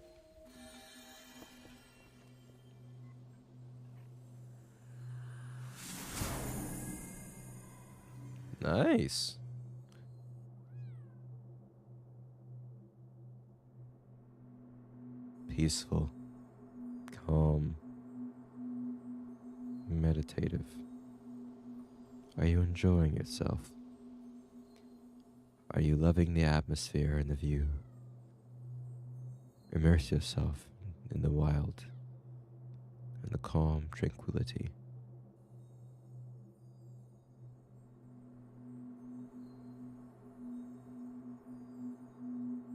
Nice. Peaceful. Calm. Meditative. Are you enjoying yourself? Are you loving the atmosphere and the view? Immerse yourself in the wild and the calm tranquility.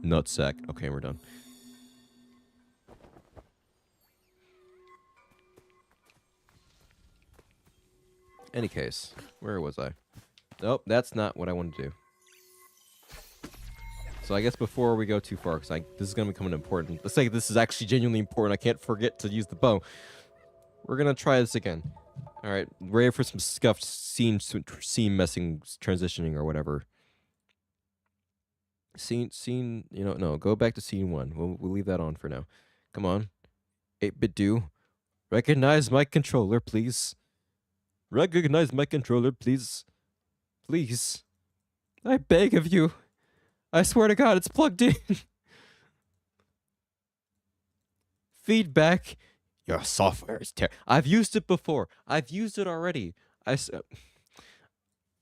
Nutsack. Okay, we're done. Any case, where was I? Nope, that's not what I want to do. So I guess before we go too far, because this is going to become an important... Let's say this is actually genuinely important. I can't forget to use the bow. We're going to try this again. Alright, ready for some scuffed scene messing, transitioning, or whatever. Scene, you know, no, go back to scene 1. We'll leave that on for now. Come on. 8-bit do. Recognize my controller, please. Recognize my controller, please. Please. I beg of you. I swear to God, it's plugged in. Feedback. Your software is terrible. I've used it before. I've used it already.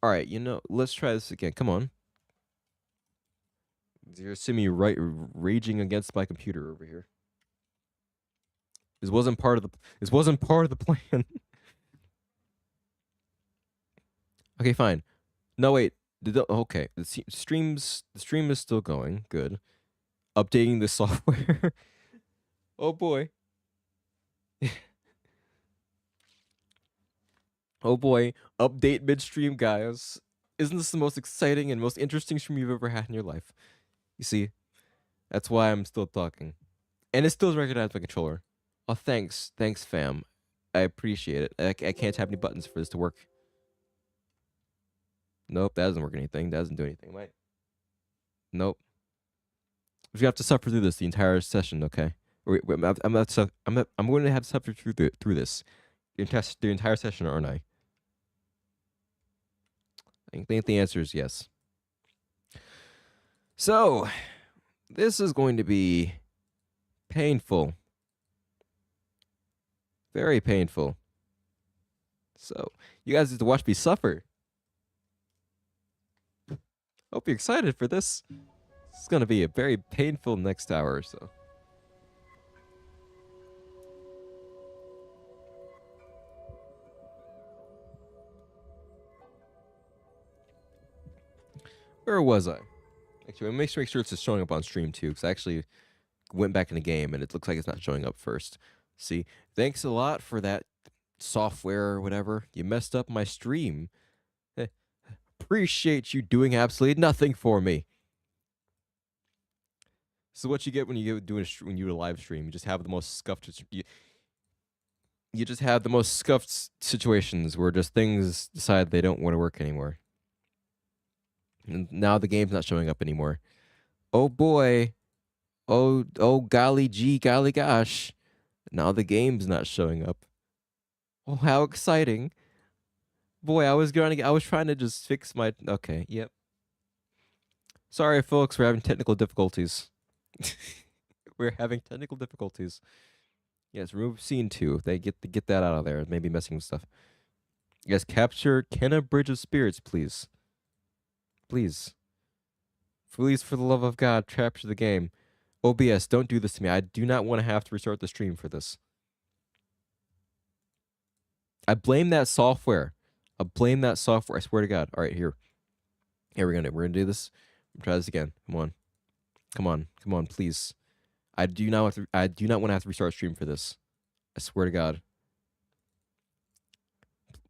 Alright, you know, let's try this again. Come on. You're seeing me raging against my computer over here. This wasn't part of the plan. Okay, fine. No, wait. Okay, the stream is still going. Good. Updating the software. Oh boy. Oh boy. Update midstream, guys. Isn't this the most exciting and most interesting stream you've ever had in your life? You see, that's why I'm still talking. And it still recognized my controller. Oh, thanks, fam. I appreciate it. I can't tap any buttons for this to work. Nope, that doesn't work anything. That doesn't do anything, right? Nope. We have to suffer through this the entire session, okay? I'm going to have to suffer through this the entire session, aren't I? I think the answer is yes. So, this is going to be painful. Very painful. So, you guys have to watch me suffer. Hope you're excited for this. It's gonna be a very painful next hour or so. Where was I? Actually, make sure it's just showing up on stream too, because I actually went back in the game and it looks like it's not showing up first. See, thanks a lot for that software or whatever. You messed up my stream. Appreciate you doing absolutely nothing for me. So what you get when you when you do a live stream, you just have the most scuffed. You just have the most scuffed situations where just things decide they don't want to work anymore. And now the game's not showing up anymore. Oh boy. Oh golly gee, golly gosh. Now the game's not showing up. Oh, how exciting. Boy, I was trying to just fix my okay, yep. Sorry folks, we're having technical difficulties. We're having technical difficulties. Yes, remove scene 2. They get that out of there. Maybe messing with stuff. Yes, capture Kenna Bridge of Spirits, please. Please. Please, for the love of God, capture the game. OBS, don't do this to me. I do not want to have to restart the stream for this. I blame that software. I blame that software. I swear to God. All right, here. Here, we're gonna do this. Try this again. Come on. Come on. Come on, please. I do not want to have to restart stream for this. I swear to God.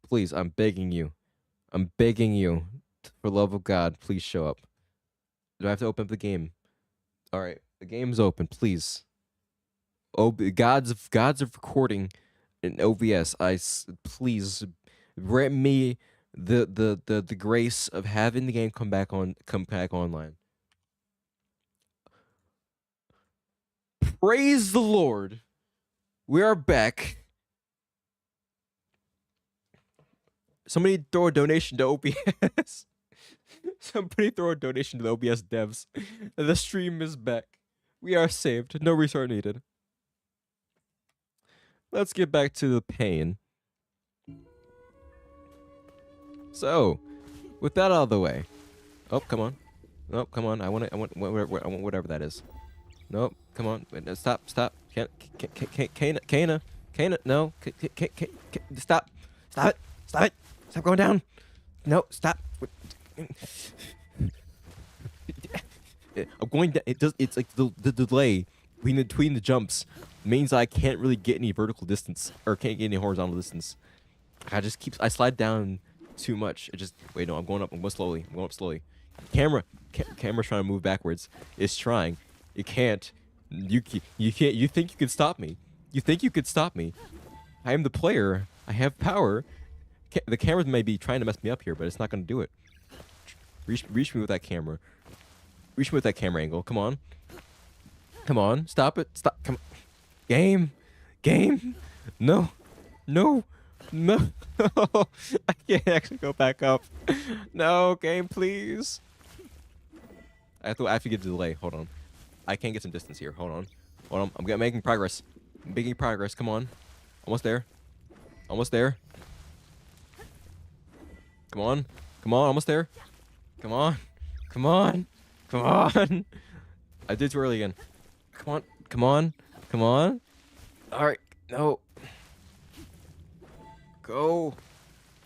Please, I'm begging you. I'm begging you. For the love of God, please show up. Do I have to open up the game? All right, the game's open, please. Oh, gods of recording in OBS. Please grant me the grace of having the game come back online. Praise the Lord. We are back. Somebody throw a donation to OBS. Somebody throw a donation to the OBS devs. The stream is back. We are saved. No restart needed. Let's get back to the pain. So, with that out of the way. Oh, come on. Oh, come on. I want whatever that is. Nope. Come on. Wait, no, stop. Kana. No. Stop. Stop it. Stop going down. No, stop. I'm going down. It's like the delay between the jumps means I can't really get any vertical distance or can't get any horizontal distance. I slide down too much. Wait, no, I'm going up. I'm going up slowly. Camera's trying to move backwards. It's trying. It can't. You can't. You think you could stop me? I am the player. I have power. The cameras may be trying to mess me up here, but it's not going to do it. Reach me with that camera. Reach me with that camera angle. Come on. Stop it. Stop. Come on. Game. No. I can't actually go back up. No, game, please. I have to get the delay. Hold on. I can't get some distance here. Hold on. I'm making progress. Come on. Almost there. Come on. Almost there. Come on. I did too early again. Come on. All right. No. Go.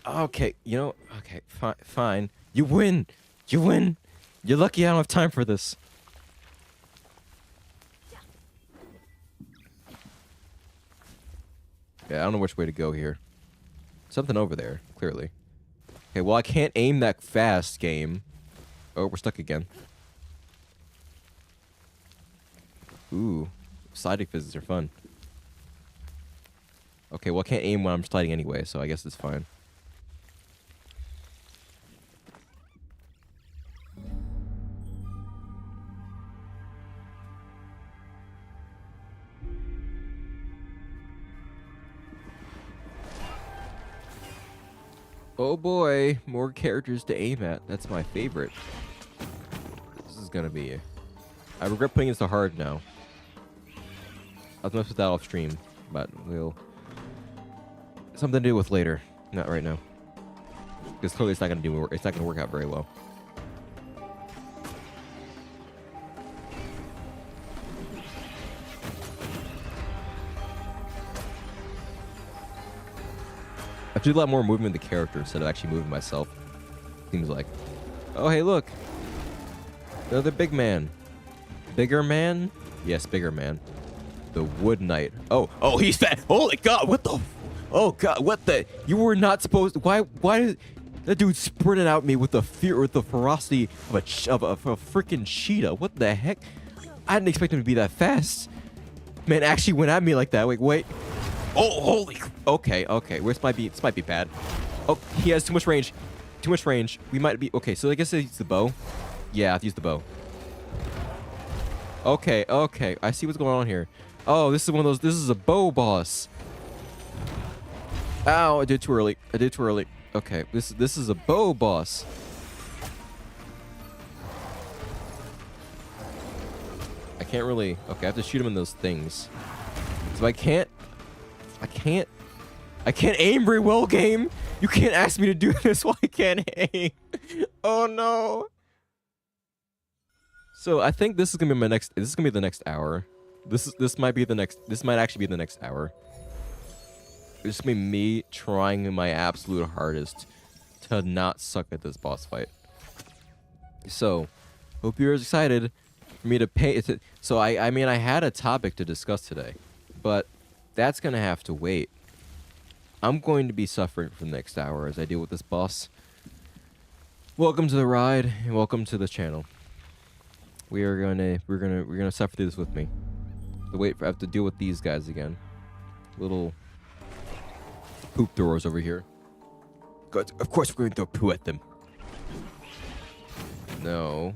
Okay. Okay. Fine. You win. You're lucky I don't have time for this. Yeah, I don't know which way to go here. Something over there, clearly. Okay, well, I can't aim that fast, game. Oh, we're stuck again. Ooh, sliding physics are fun. Okay, well, I can't aim when I'm sliding anyway, so I guess it's fine. Oh boy, more characters to aim at. That's my favorite. This is gonna be... I regret putting this to hard now. I'll mess with that off stream, but we'll... Something to do with later. Not right now. Because clearly it's not gonna work out very well. I have to do a lot more moving the character instead of actually moving myself. Seems like. Oh, hey, look. Another big man. Bigger man? Yes, bigger man. The Wood Knight. Oh, he's fat. Holy God, what the? Oh God, what the? You were not supposed. Why did that dude sprinted out me with the fear, with the ferocity of a freaking cheetah? What the heck? I didn't expect him to be that fast. Man, actually went at me like that. Wait. Oh, holy. Okay. This might be bad. Oh, he has too much range. We might be okay. So I guess I use the bow. Yeah, I have to use the bow. Okay. I see what's going on here. Oh, this is one of those. This is a bow boss. Ow! I did too early. Okay, this is a bow boss. I can't really. Okay, I have to shoot him in those things. So I can't aim very well, game. You can't ask me to do this while I can't aim. Oh no. So I think this is gonna be my next. This is gonna be the next hour. This might be the next. This might actually be the next hour. It's gonna be me trying my absolute hardest to not suck at this boss fight. So, hope you're as excited for me to pay. So I mean I had a topic to discuss today, but that's gonna have to wait. I'm going to be suffering for the next hour as I deal with this boss. Welcome to the ride and welcome to the channel. We're gonna suffer through this with me. I have to deal with these guys again. Little poop throwers over here. God, of course we're going to throw poo at them. No.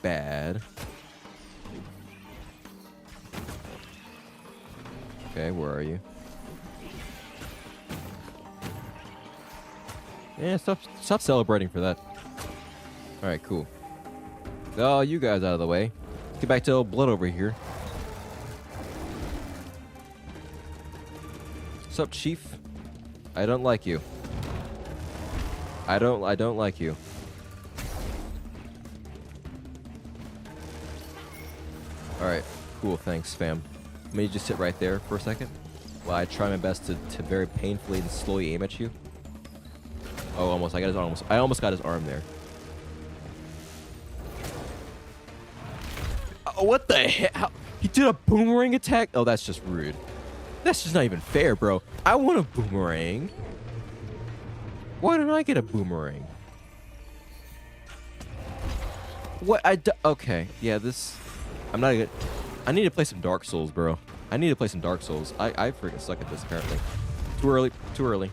Bad. Okay, where are you? Yeah, stop celebrating for that. Alright, cool. Oh, you guys out of the way. Get back to old Blood over here. What's up, Chief? I don't like you. I don't like you. Alright, cool, thanks, fam. Let me just sit right there for a second while I try my best to very painfully and slowly aim at you. Oh, almost. I almost got his arm there. Oh, what the heck? He did a boomerang attack? Oh, that's just rude. That's just not even fair, bro. I want a boomerang. Why didn't I get a boomerang? What? Okay. Yeah, this... I'm not good. I need to play some Dark Souls, bro. I freaking suck at this, apparently. Too early.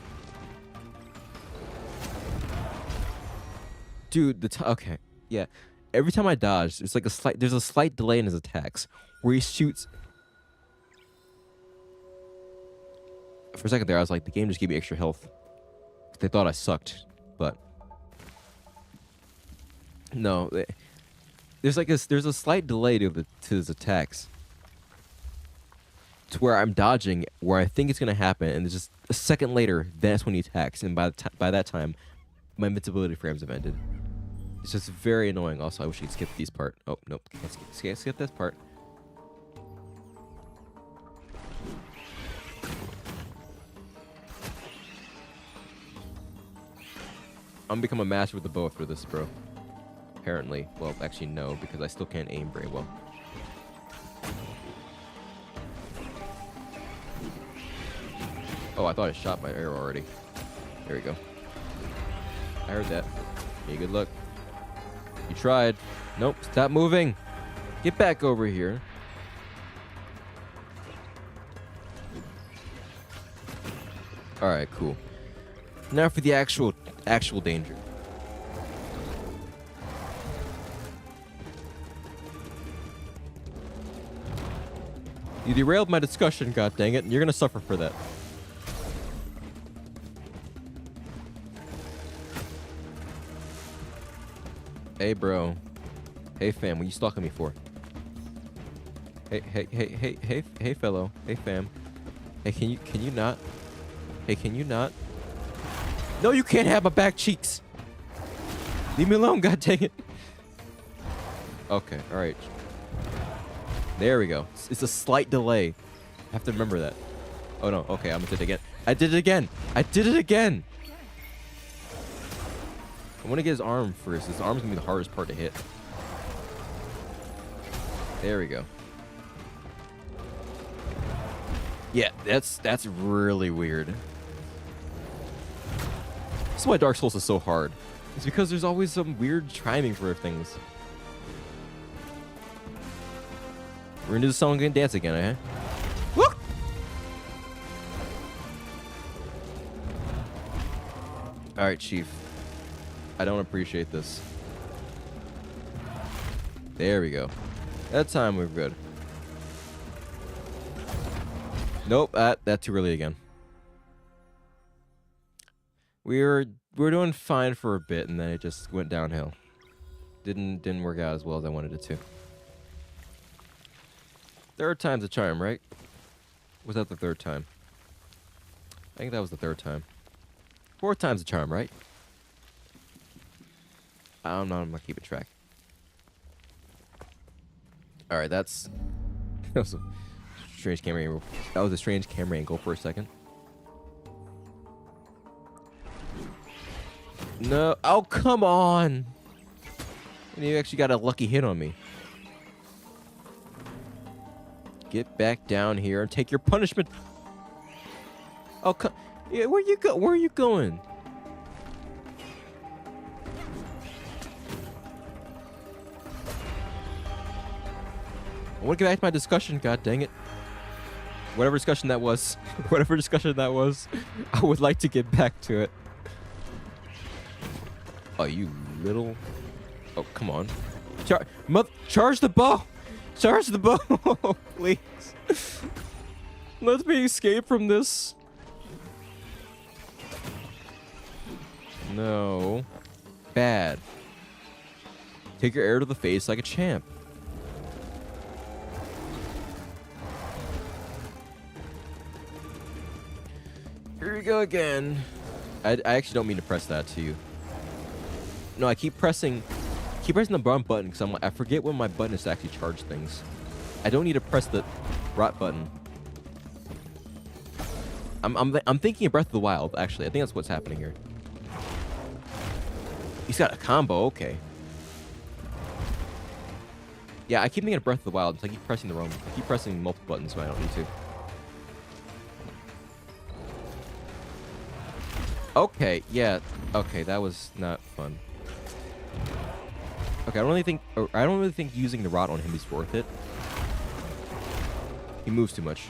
Dude, okay. Yeah. Every time I dodge, it's like there's a slight delay in his attacks where he shoots. For a second there, I was like, the game just gave me extra health. They thought I sucked, but no. There's a slight delay to his attacks, to where I'm dodging where I think it's gonna happen, and it's just a second later, that's when he attacks, and by that time, my invincibility frames have ended. It's just very annoying. Also, I wish I could skip these part. Oh, nope. Can't skip this part. I'm gonna become a master with the bow after this, bro. Apparently. Well, actually, no, because I still can't aim very well. Oh, I thought I shot my arrow already. There we go. I heard that. Hey, good luck. You tried. Nope, stop moving. Get back over here. Alright, cool. Now for the actual danger. You derailed my discussion, god dang it, and you're gonna suffer for that. Hey, bro. Hey, fam. What you stalking me for? Hey, fellow. Hey, fam. Hey, can you not? Hey, can you not? No, you can't have my back cheeks. Leave me alone, god dang it. Okay, all right. There we go. It's a slight delay. I have to remember that. Oh, no. Okay, I'm gonna do it again. I did it again. I did it again. I want to get his arm first. His arm's gonna be the hardest part to hit. There we go. Yeah, that's really weird. This is why Dark Souls is so hard. It's because there's always some weird timing for things. We're gonna do the song and dance again, eh? Woo! Alright, Chief. I don't appreciate this. There we go. That time we're good. Nope, that's too early again. We're doing fine for a bit, and then it just went downhill. Didn't work out as well as I wanted it to. Third time's a charm, right? Was that the third time? I think that was the third time. Fourth time's a charm, right? I don't know. I'm not keeping track. All right, that was a strange camera angle. That was a strange camera angle for a second. No. Oh, come on. And you actually got a lucky hit on me. Get back down here and take your punishment. Oh, yeah, where you go? Where are you going? I want to get back to my discussion. God dang it! Whatever discussion that was, I would like to get back to it. Oh, you little! Oh, come on! Charge the bow! Charge the bow, please! Let me escape from this. No. Bad. Take your arrow to the face like a champ. Here we go again. I actually don't mean to press that to you. No, I keep pressing the wrong button because I forget when my button is to actually charge things. I don't need to press the right button. I'm thinking of Breath of the Wild, actually. I think that's what's happening here. He's got a combo, okay. Yeah, I keep thinking of Breath of the Wild, so I keep pressing multiple buttons when I don't need to. Okay, yeah. Okay, that was not fun. Okay, I don't really think using the rod on him is worth it. He moves too much.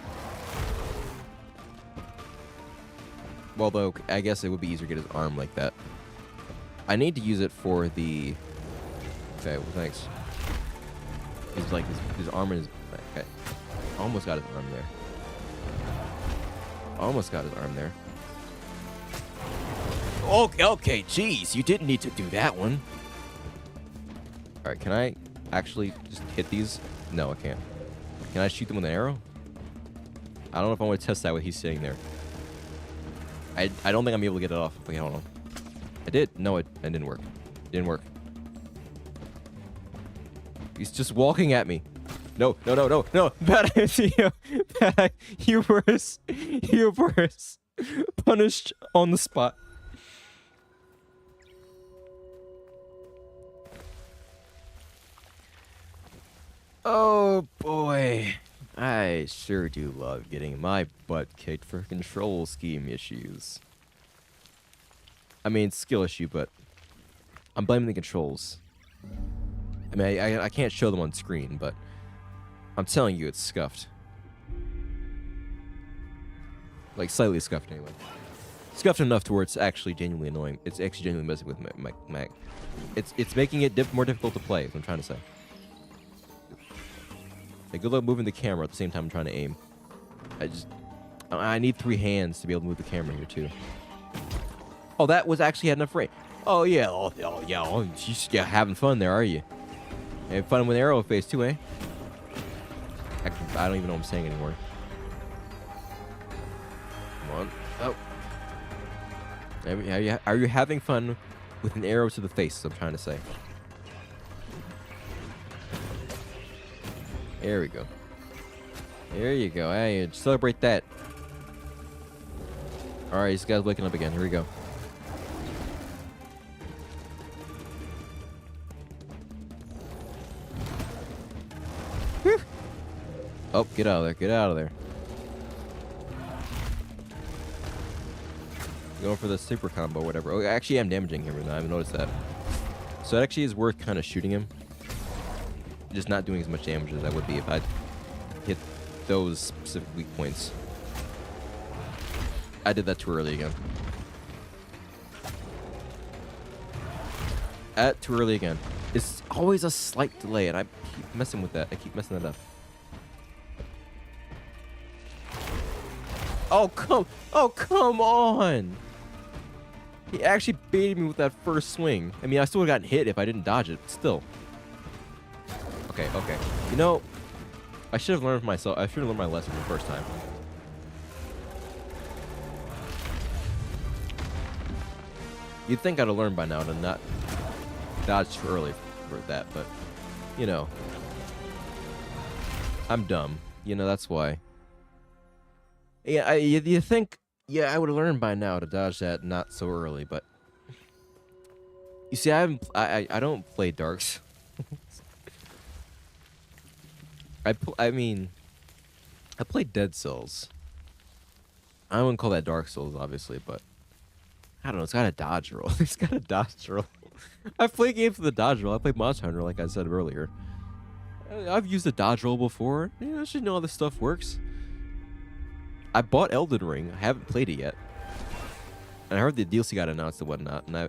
Well, though, I guess it would be easier to get his arm like that. I need to use it for the... Okay, well, thanks. He's like, his arm is... Okay. Almost got his arm there. Almost got his arm there. Okay, jeez, you didn't need to do that one. Alright, can I actually just hit these? No, I can't. Can I shoot them with an arrow? I don't know if I want to test that with he's sitting there. I don't think I'm able to get it off. Wait, hold on. I did. No, it didn't work. It didn't work. He's just walking at me. No. Bad idea. Hubris. Punished on the spot. Oh boy, I sure do love getting my butt kicked for control scheme issues. I mean, skill issue, but I'm blaming the controls. I mean, I can't show them on screen, but I'm telling you it's scuffed. Like, slightly scuffed anyway. Scuffed enough to where it's actually genuinely annoying. It's actually genuinely messing with my It's making it more difficult to play, is what I'm trying to say. Like, good luck moving the camera at the same time I'm trying to aim. I need 3 hands to be able to move the camera here, too. Oh, that was actually had enough range. Oh, yeah. Yeah, having fun there, are you? Having fun with arrow face, too, eh? I don't even know what I'm saying anymore. Come on. Oh. Are you having fun with an arrow to the face, I'm trying to say. There we go. There you go. Hey, celebrate that. Alright, this guy's waking up again. Here we go. Whew. Oh, get out of there. Get out of there. Going for the super combo or whatever. Oh, actually, I'm damaging him right now. I haven't noticed that. So it actually is worth kind of shooting him. Just not doing as much damage as I would be if I hit those specific weak points. I did that too early again. Too early again. It's always a slight delay, and I keep messing with that. I keep messing that up. Oh, come on! He actually baited me with that first swing. I mean, I still would have gotten hit if I didn't dodge it, but still. Okay. You know, I should have learned from myself. I should have learned my lesson the first time. You'd think I'd have learned by now to not dodge too early for that, but, you know. I'm dumb. You know, that's why. Yeah, you think, yeah, I would have learned by now to dodge that not so early, but you see, I don't play Darks. I played Dead Cells. I wouldn't call that Dark Souls, obviously, but I don't know. It's got a dodge roll. It's got a dodge roll. I've played games with the dodge roll. I played Monster Hunter, like I said earlier. I've used the dodge roll before. You know, I should know how this stuff works. I bought Elden Ring. I haven't played it yet. And I heard the DLC got announced and whatnot. And I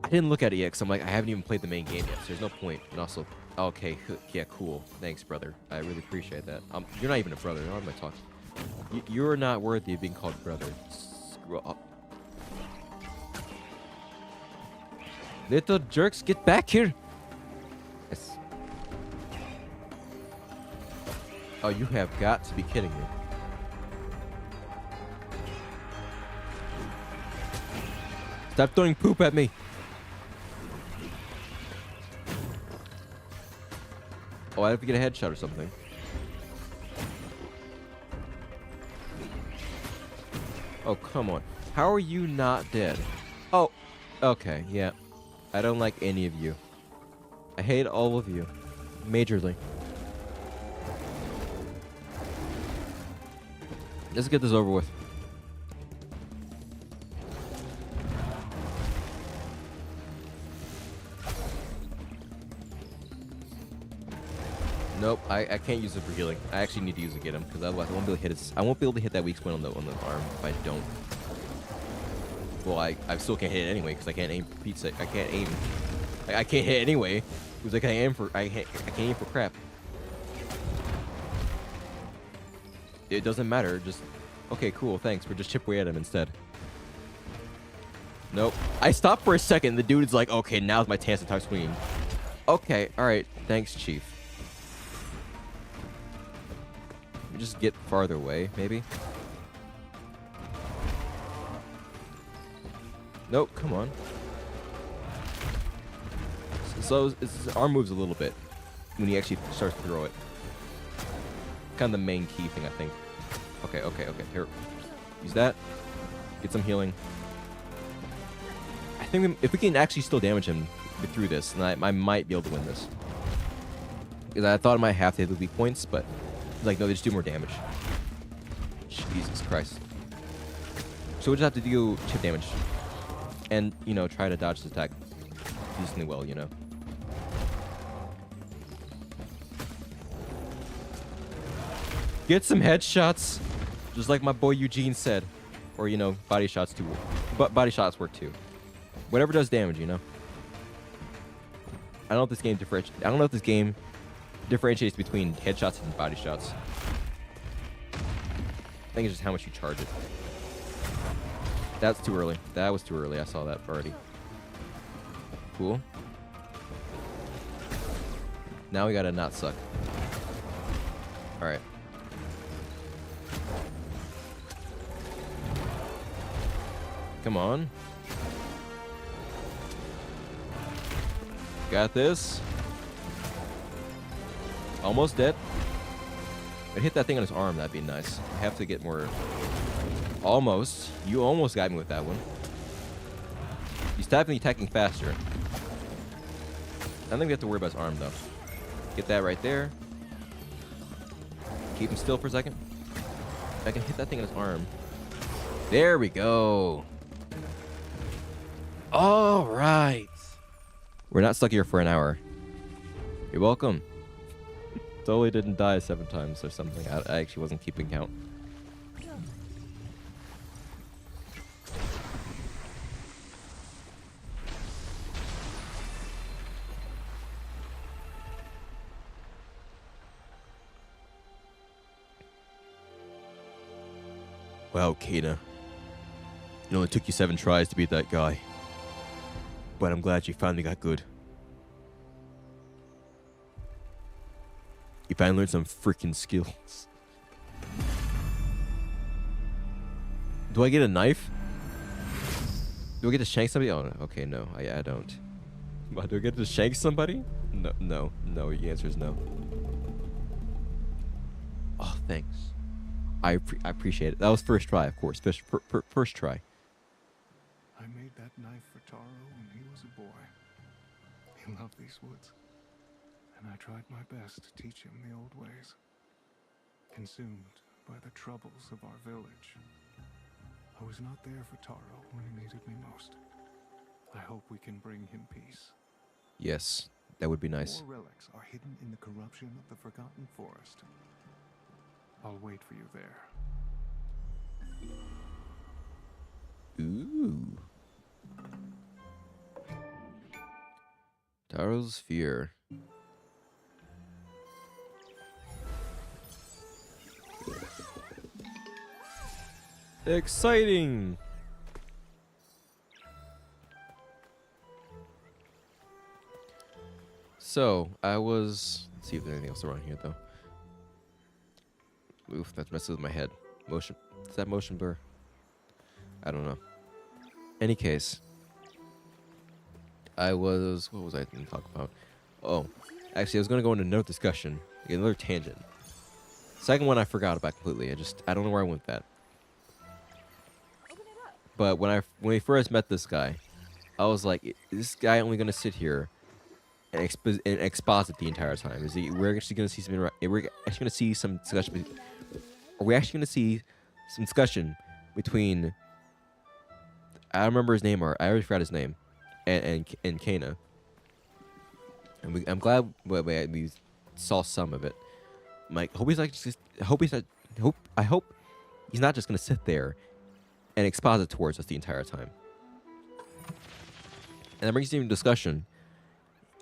didn't look at it yet because I'm like, I haven't even played the main game yet. So there's no point. And also, okay, yeah, cool. Thanks, brother. I really appreciate that. You're not even a brother. How am I talking? You're not worthy of being called brother. Screw up. Little jerks, get back here. Yes. Oh, you have got to be kidding me. Stop throwing poop at me. Oh, I have to get a headshot or something. Oh, come on. How are you not dead? Oh, okay, yeah. I don't like any of you. I hate all of you. Majorly. Let's get this over with. Nope, I can't use it for healing. I actually need to use it to get him, because otherwise I won't be able to hit his, I won't be able to hit that weak spot on the arm if I don't. Well, I still can't hit it anyway, because I can't aim for Pete's sake. I can't aim. I can't hit anyway. Because I can't aim for I can't aim for crap. It doesn't matter, just okay, cool, thanks. We'll just chip away at him instead. Nope. I stopped for a second, the dude is like, okay, now's my chance to start swinging. Okay, alright, thanks, Chief. Just get farther away, maybe. Nope, come on. So his arm moves a little bit when he actually starts to throw it. Kind of the main key thing, I think. Okay. Here, use that. Get some healing. I think if we can actually still damage him through this, then I might be able to win this. Because I thought I might have to hit the weak points, but like, no, they just do more damage. Jesus Christ. So we just have to do chip damage. And, you know, try to dodge the attack decently well, you know. Get some headshots, just like my boy Eugene said. Or, you know, body shots too. But body shots work too. Whatever does damage, you know. I don't know if this game differentiates between headshots and body shots. I think it's just how much you charge it. That's too early. That was too early. I saw that already. Cool. Now we gotta not suck. Alright. Come on. Got this. Almost dead. I'd hit that thing on his arm. That'd be nice. I have to get more... Almost. You almost got me with that one. He's definitely attacking faster. I don't think we have to worry about his arm, though. Get that right there. Keep him still for a second. I can hit that thing in his arm. There we go. All right. We're not stuck here for an hour. You're welcome. Totally didn't die 7 times or something. I actually wasn't keeping count. Wow, Kena. It only took you 7 tries to beat that guy. But I'm glad you finally got good. You finally learned some freaking skills. Do I get a knife? Do I get to shank somebody? Oh, no. Okay, no. I don't. But do I get to shank somebody? No. The answer is no. Oh, thanks. I appreciate it. That was first try, of course. First try. I made that knife for Taro when he was a boy. He loved these woods, and I tried my best to teach him the old ways. Consumed by the troubles of our village, I was not there for Taro when he needed me most. I hope we can bring him peace. Yes, that would be nice. More relics are hidden in the corruption of the Forgotten Forest. I'll wait for you there. Ooh. Taro's Fear. Exciting! So, let's see if there's anything else around here, though. Oof, that messes with my head. Motion. Is that motion blur? I don't know. Any case. What was I going to talk about? Oh, actually, I was going to go into another discussion. Another tangent. Second one I forgot about completely. I don't know where I went with that. But when we first met this guy, I was like, is this guy only going to sit here and exposit the entire time? We're actually going to see some we're actually going to see some discussion. Are we actually going to see some discussion between, I don't remember his name, or I already forgot his name, and Kena. And I'm glad we saw some of it. I'm like, I hope he's not just going to sit there and exposit towards us the entire time. And that brings me to discussion.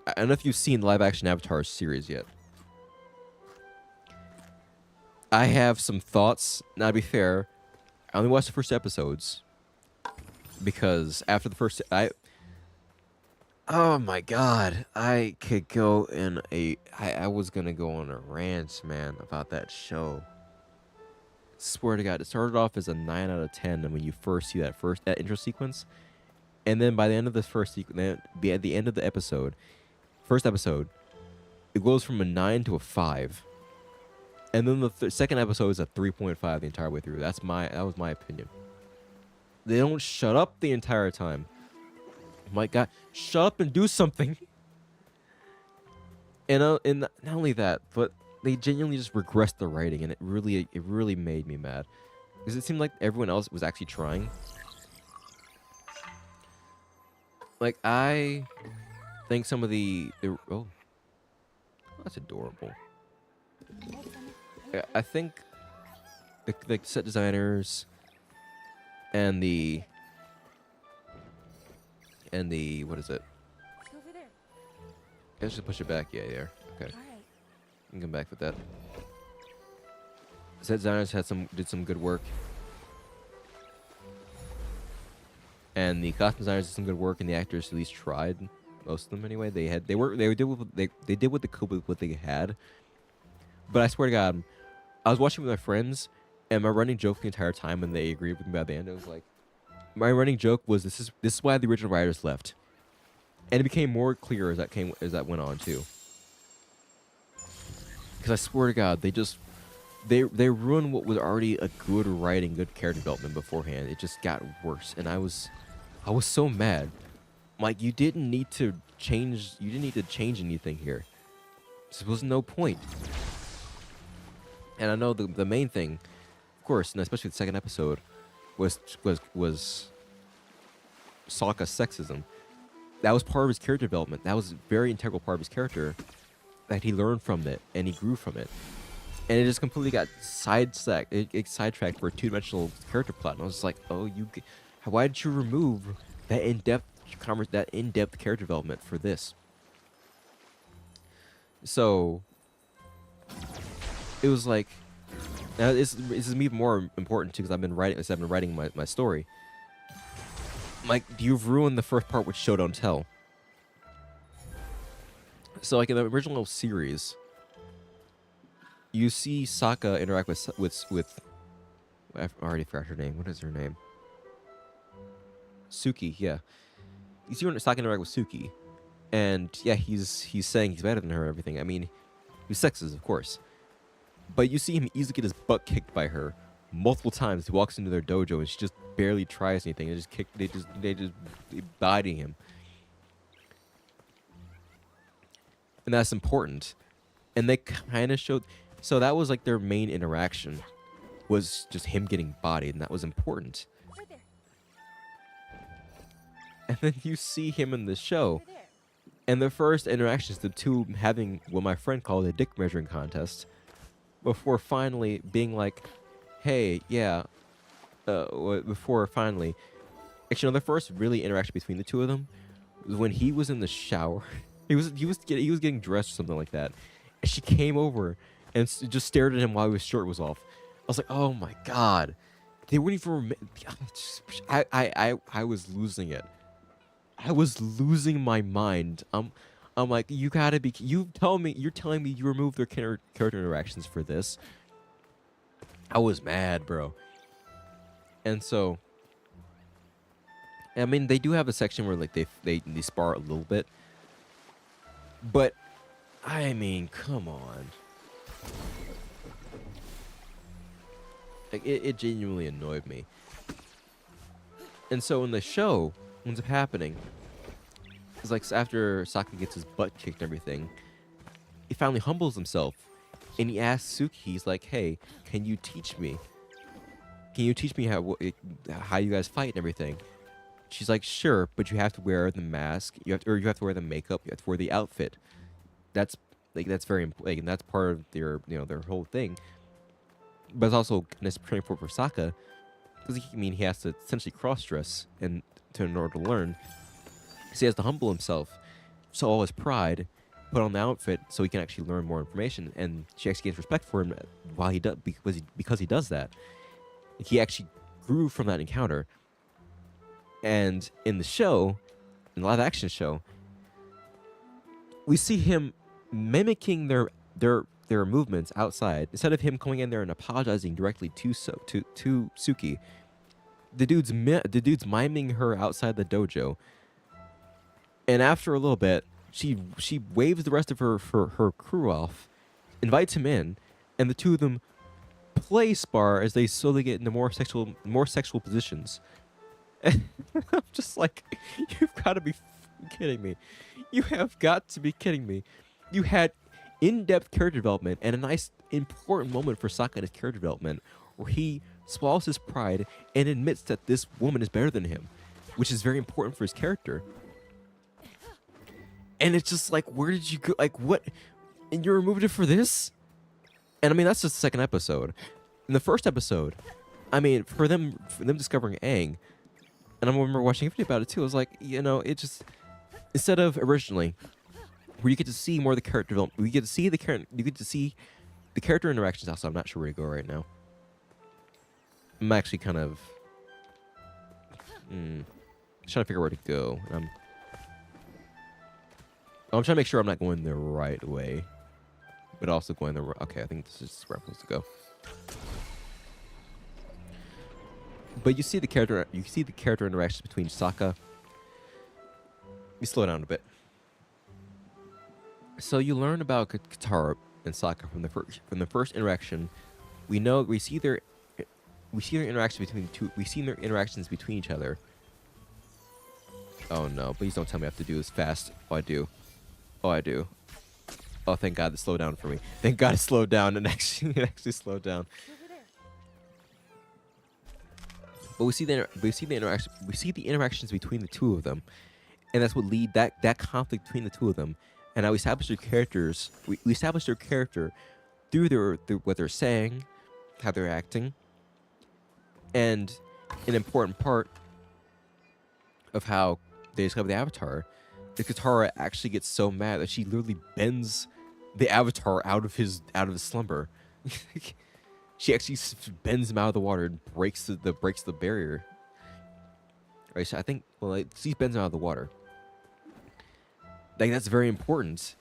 I don't know if you've seen the live-action Avatar series yet. I have some thoughts. Now, to be fair, I only watched the first episodes because after the first, oh my god, I could go in I was gonna go on a rant, man, about that show. Swear to God, it started off as a 9 out of 10, and when you first see that intro sequence, and then by the end of this first sequence, at the end of the first episode, it goes from a 9 to a 5. And then the second episode is a 3.5 the entire way through. That was my opinion. They don't shut up the entire time. My God, shut up and do something. And not only that, but they genuinely just regressed the writing, and it really made me mad because it seemed like everyone else was actually trying. Like, I think some of oh, that's adorable. I think the set designers and the what is it? Over there. I should push it back. Yeah, there. Okay. All right. You can come back with that. Set designers did some good work, and the costume designers did some good work, and the actors at least tried. Most of them, anyway. They did what they could with what they had. But I swear to God, I was watching with my friends, and my running joke the entire time, and they agreed with me by the end. It was like, my running joke was, this is why the original writers left, and it became more clear as that went on too. Because I swear to God, they just they ruined what was already a good writing, good character development beforehand. It just got worse, and I was so mad. Like, you didn't need to change. You didn't need to change anything here. There was no point. And I know the main thing, of course, and especially the second episode, was Sokka's sexism. That was part of his character development. That was a very integral part of his character. That he learned from it and he grew from it. And it just completely got sidetracked. It sidetracked for a two-dimensional character plot. And I was just like, oh, why did you remove that in-depth character development for this? So it was like, now this is even more important too, because I've been writing my story. Like, you've ruined the first part, which show don't tell. So like in the original series, you see Sokka interact with I already forgot her name. What is her name? Suki, yeah. You see when Sokka interact with Suki, and yeah, he's saying he's better than her and everything. I mean, he's sexist, of course. But you see him easily get his butt kicked by her multiple times. He walks into their dojo and she just barely tries anything. They just biting him. And that's important. And they kind of showed, so that was like their main interaction, was just him getting bodied, and that was important. Right there. And then you see him in the show, and the first interaction is the two having what my friend called a dick measuring contest, before finally being like, hey, yeah, before finally, actually, no, the first really interaction between the two of them was when he was in the shower. He was getting dressed or something like that, and she came over and just stared at him while his shirt was off. I was like, oh my god, they weren't even. I was losing it. I was losing my mind. I'm like, you gotta be. You're telling me you removed their character interactions for this. I was mad, bro. And so, I mean, they do have a section where like they spar a little bit. But, I mean, come on. Like, it genuinely annoyed me. And so in the show, what ends up happening is like after Sokka gets his butt kicked and everything, he finally humbles himself. And he asks Suki, he's like, hey, can you teach me? Can you teach me how you guys fight and everything? She's like, sure, but you have to wear the mask. You have to wear the makeup. You have to wear the outfit. That's very important. Like, and that's part of their their whole thing. But it's also training for Sokka, because he has to essentially cross dress in order to learn. So he has to humble himself, so all his pride, put on the outfit, so he can actually learn more information. And she actually gains respect for him while he does because he does that. Like, he actually grew from that encounter. And in the show, in the live action show, we see him mimicking their movements outside. Instead of him coming in there and apologizing directly to Suki, the dude's miming her outside the dojo. And after a little bit, she waves the rest of her crew off, invites him in, and the two of them play spar as they slowly get into more sexual positions. And I'm just like, you've got to be kidding me. You have got to be kidding me. You had in-depth character development and a nice, important moment for Sokka in his character development where he swallows his pride and admits that this woman is better than him, which is very important for his character. And it's just like, where did you go? Like, what? And you removed it for this? And I mean, that's just the second episode. In the first episode, I mean, for them discovering Aang, and I remember watching a video about it too. I was like, it just, instead of originally, where you get to see more of the character development, you get to see the character interactions. Also, I'm not sure where to go right now. I'm actually kind of trying to figure out where to go. I'm trying to make sure I'm not going the right way, but also going the right. Okay, I think this is where I'm supposed to go. But you see the character interactions between Sokka. You slow down a bit. So you learn about Katara and Sokka from the first interaction we see their interaction between the two. We see their interactions between each other. Oh no! Please don't tell me I have to do this fast. Oh, I do. Oh, I do. Oh, thank God it slowed down for me. Thank God it slowed down and actually it actually slowed down. Over there. But we see the interactions between the two of them, and that's what lead that conflict between the two of them. And now we establish their characters. We establish their character through what they're saying, how they're acting, and an important part of how they discover the Avatar is Katara actually gets so mad that she literally bends the Avatar out of his slumber. She actually bends him out of the water and breaks the barrier. Right, so I think she bends him out of the water. Like that's very important.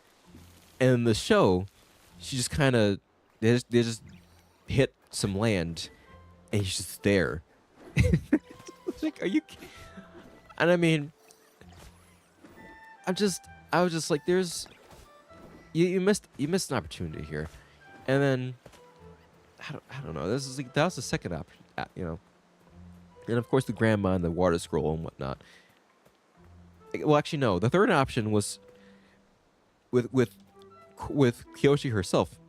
And in the show, she just kind of they just hit some land, and he's just there. It's like, are you? And I mean, I was just like, there's, you missed an opportunity here, and then I don't know. This is like that was the second option, you know, and of course the grandma and the water scroll and whatnot. Well, actually, no. The third option was with Kyoshi herself.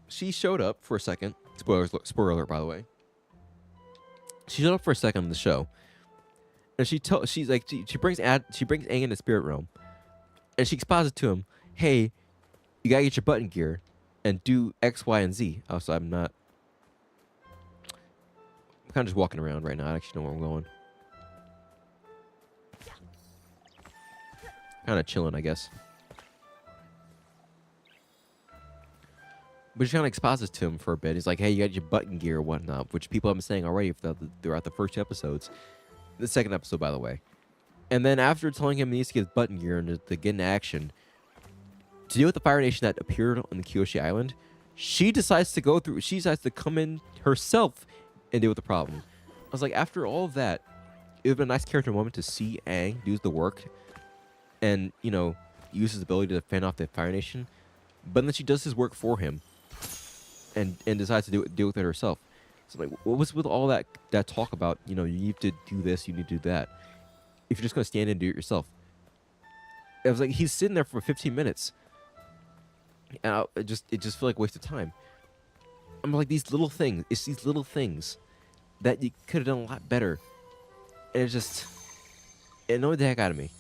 She showed up for a second. Spoiler alert, by the way. She showed up for a second on the show, and she brings Aang in the spirit realm, and she exposits to him, "Hey, you gotta get your button gear, and do X, Y, and Z." Also, I'm kind of just walking around right now. I actually know where I'm going. Kind of chilling, I guess. But she kind of exposits to him for a bit. He's like, "Hey, you got your button gear or whatnot," which people have been saying already throughout the first two episodes. The second episode, by the way. And then after telling him he needs to get his button gear and to get into action, to deal with the Fire Nation that appeared on the Kyoshi Island, she decides to come in herself and deal with the problem. I was like, after all of that, it would have been a nice character moment to see Aang do the work and, you know, use his ability to fend off the Fire Nation. But then she does his work for him and decides to deal with it herself. So like, what was with all that talk about, you know, you need to do this, you need to do that, if you're just going to stand and do it yourself? It was like, he's sitting there for 15 minutes. And it just felt like a waste of time. I'm like, it's these little things that you could have done a lot better. And it annoyed the heck out of me.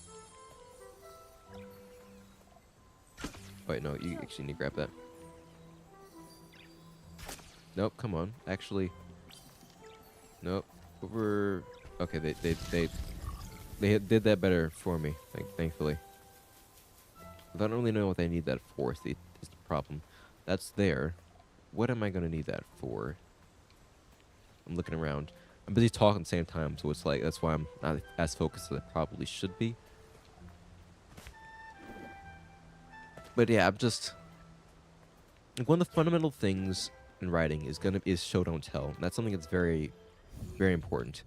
Wait, no, you actually need to grab that. Nope, come on. Actually, nope. Okay, they did that better for me, thankfully. I don't really know what they need that for. Is the problem. That's there. What am I gonna need that for? I'm looking around. I'm busy talking at the same time, so it's like that's why I'm not as focused as I probably should be. But yeah, I'm just one of the fundamental things in writing is show don't tell. And that's something that's very, very important.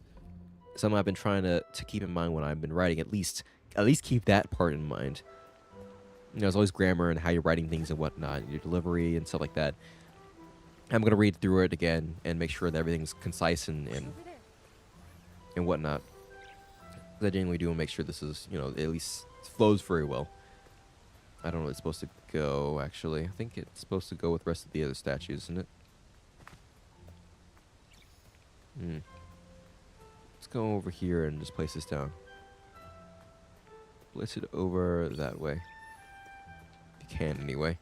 Something I've been trying to keep in mind when I've been writing. At least keep that part in mind. You know, there's always grammar and how you're writing things and whatnot, your delivery and stuff like that. I'm gonna read through it again and make sure that everything's concise and whatnot. Because I genuinely do want to make sure this is, you know, at least flows very well. I don't know where it's supposed to go, actually. I think it's supposed to go with the rest of the other statues, isn't it? Let's go over here and just place this down. Place it over that way. If you can, anyway.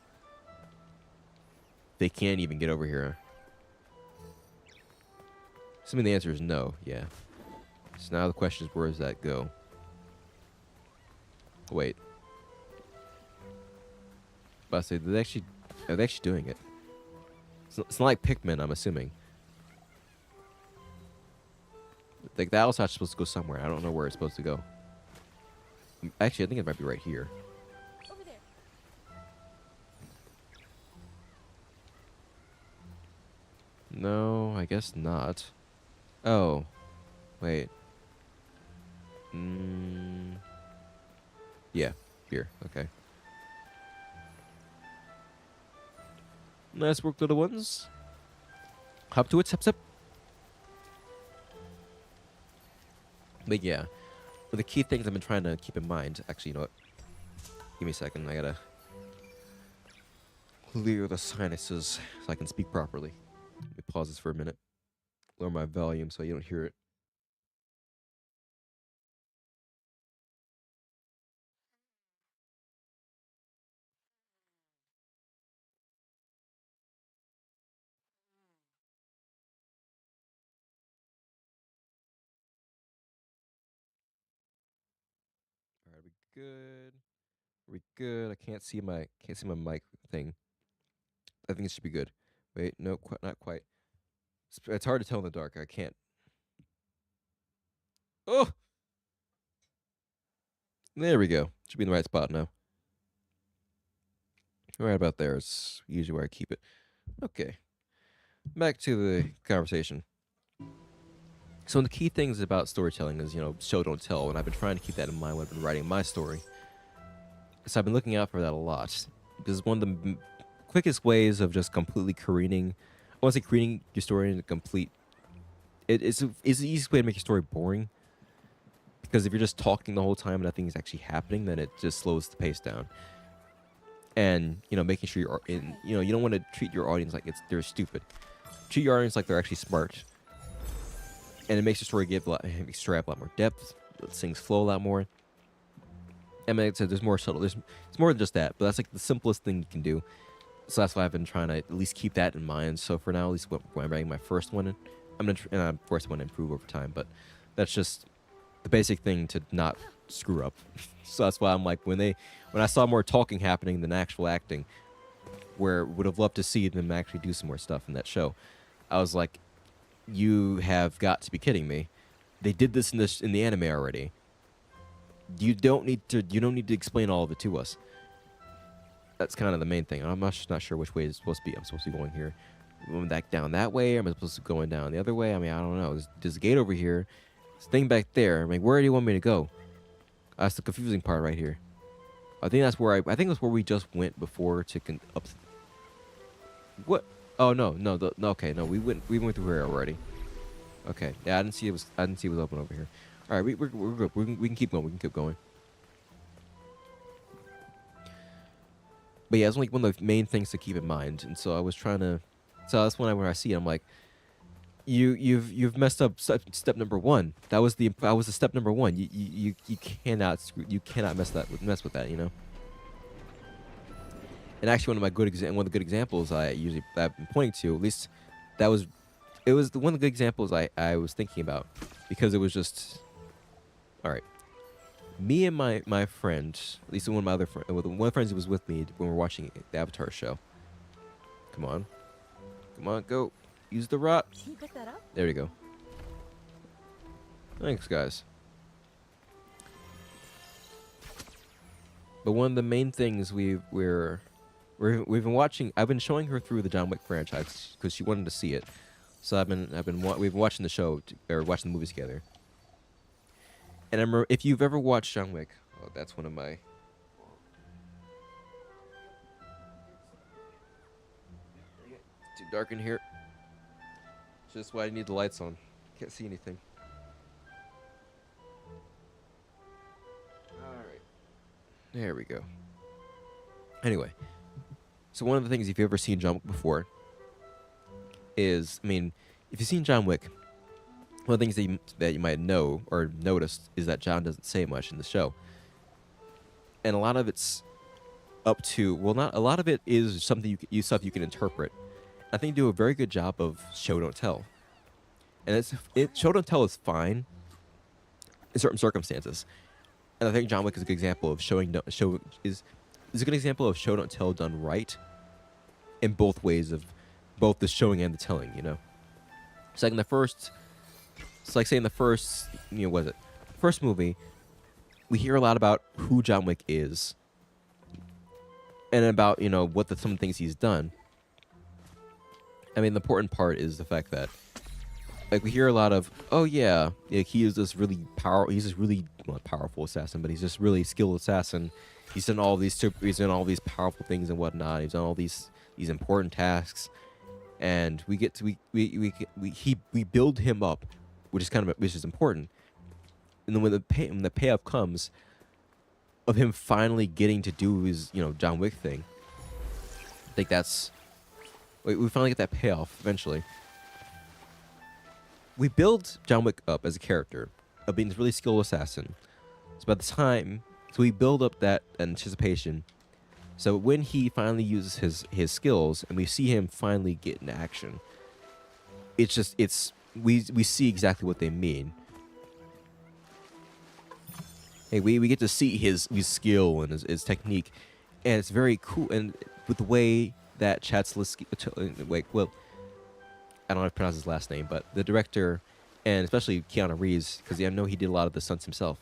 They can't even get over here. Assuming the answer is no, yeah. So now the question is, where does that go? Wait. But I say, are they actually doing it? It's not like Pikmin, I'm assuming. Like, that was supposed to go somewhere. I don't know where it's supposed to go. Actually, I think it might be right here. Over there. No, I guess not. Oh. Wait. Yeah, here. Okay. Nice work, little ones. Hop to it, step, step. But yeah, the key things I've been trying to keep in mind. Actually, you know what? Give me a second. I gotta clear the sinuses so I can speak properly. Let me pause this for a minute. Lower my volume so you don't hear it. All right, we good? Are we good? I can't see my mic thing. I think it should be good. Wait, no, not quite. It's hard to tell in the dark. I can't. Oh, there we go. Should be in the right spot now. Right about there is usually where I keep it. Okay, back to the conversation. So one of the key things about storytelling is, show don't tell, and I've been trying to keep that in mind when I've been writing my story. So I've been looking out for that a lot because one of the quickest ways of just completely careening, I want to say careening your story into complete. It's the easiest way to make your story boring. Because if you're just talking the whole time and nothing is actually happening, then it just slows the pace down. And making sure you're in, you don't want to treat your audience like they're stupid. Treat your audience like they're actually smart. And it makes your story have a lot more depth. Things flow a lot more. I mean, like I said, there's more subtle. It's more than just that, but that's like the simplest thing you can do. So that's why I've been trying to at least keep that in mind. So for now, at least when I'm writing my first one, I'm of course want to improve over time, but that's just the basic thing to not screw up. So that's why I'm like, when I saw more talking happening than actual acting, where would have loved to see them actually do some more stuff in that show, I was like, you have got to be kidding me. They did this in the anime already. You don't need to explain all of it to us. That's kind of the main thing. I'm not sure which way it's supposed to be. I'm supposed to be going here, going back down that way, or am I supposed to be going down the other way? I mean, I don't know. There's a gate over here. This thing back there. I mean, where do you want me to go? That's the confusing part right here. I think that's where we just went before to up. What? Oh no. Okay, no. We went through here already. Okay. Yeah, I didn't see it was open over here. All right, we're good. We can keep going. We can keep going. But yeah, it's like one of the main things to keep in mind. And so I was trying to. So that's when I see it, I'm like, you've messed up step number one. That was the step number one. You cannot mess with that. And actually, one of the good examples I've been pointing to, at least one of the good examples I was thinking about, because it was just, all right. Me and my friend, at least one of the friends who was with me when we were watching the Avatar show. Come on, go. Use the rot. Can you pick that up? There you go. Thanks, guys. But one of the main things we've been watching. I've been showing her through the John Wick franchise because she wanted to see it. So we've been watching the show or watching the movies together. And I remember, if you've ever watched John Wick, that's one of my. It's too dark in here. It's just why I need the lights on. Can't see anything. Alright. There we go. Anyway. So one of the things, if you've ever seen John Wick before, is, I mean, if you've seen John Wick, one of the things that you might know or noticed is that John doesn't say much in the show. And a lot of it's up to, a lot of it is something stuff you can interpret. I think you do a very good job of show don't tell. And show don't tell is fine in certain circumstances. And I think John Wick is a good example of is a good example of show don't tell done right in both ways of both the showing and the telling, It's like in the first first movie, we hear a lot about who John Wick is and about, what some things he's done. I mean, the important part is the fact that like we hear a lot of, oh yeah, like he is this really he's this really, well, not powerful assassin, but he's just really skilled assassin. He's done all these he's done all these powerful things and whatnot. He's done all these important tasks, and we get to we build him up, which is which is important. And then when the payoff comes of him finally getting to do his John Wick thing, I think that's we finally get that payoff eventually. We build John Wick up as a character of being this really skilled assassin. So by the time, so we build up that anticipation. So when he finally uses his skills and we see him finally get into action, we see exactly what they mean. Hey, we get to see his skill and his technique, and it's very cool. And with the way that Chatslisky, well, I don't know how to pronounce his last name, but the director, and especially Keanu Reeves, because I know he did a lot of the stunts himself.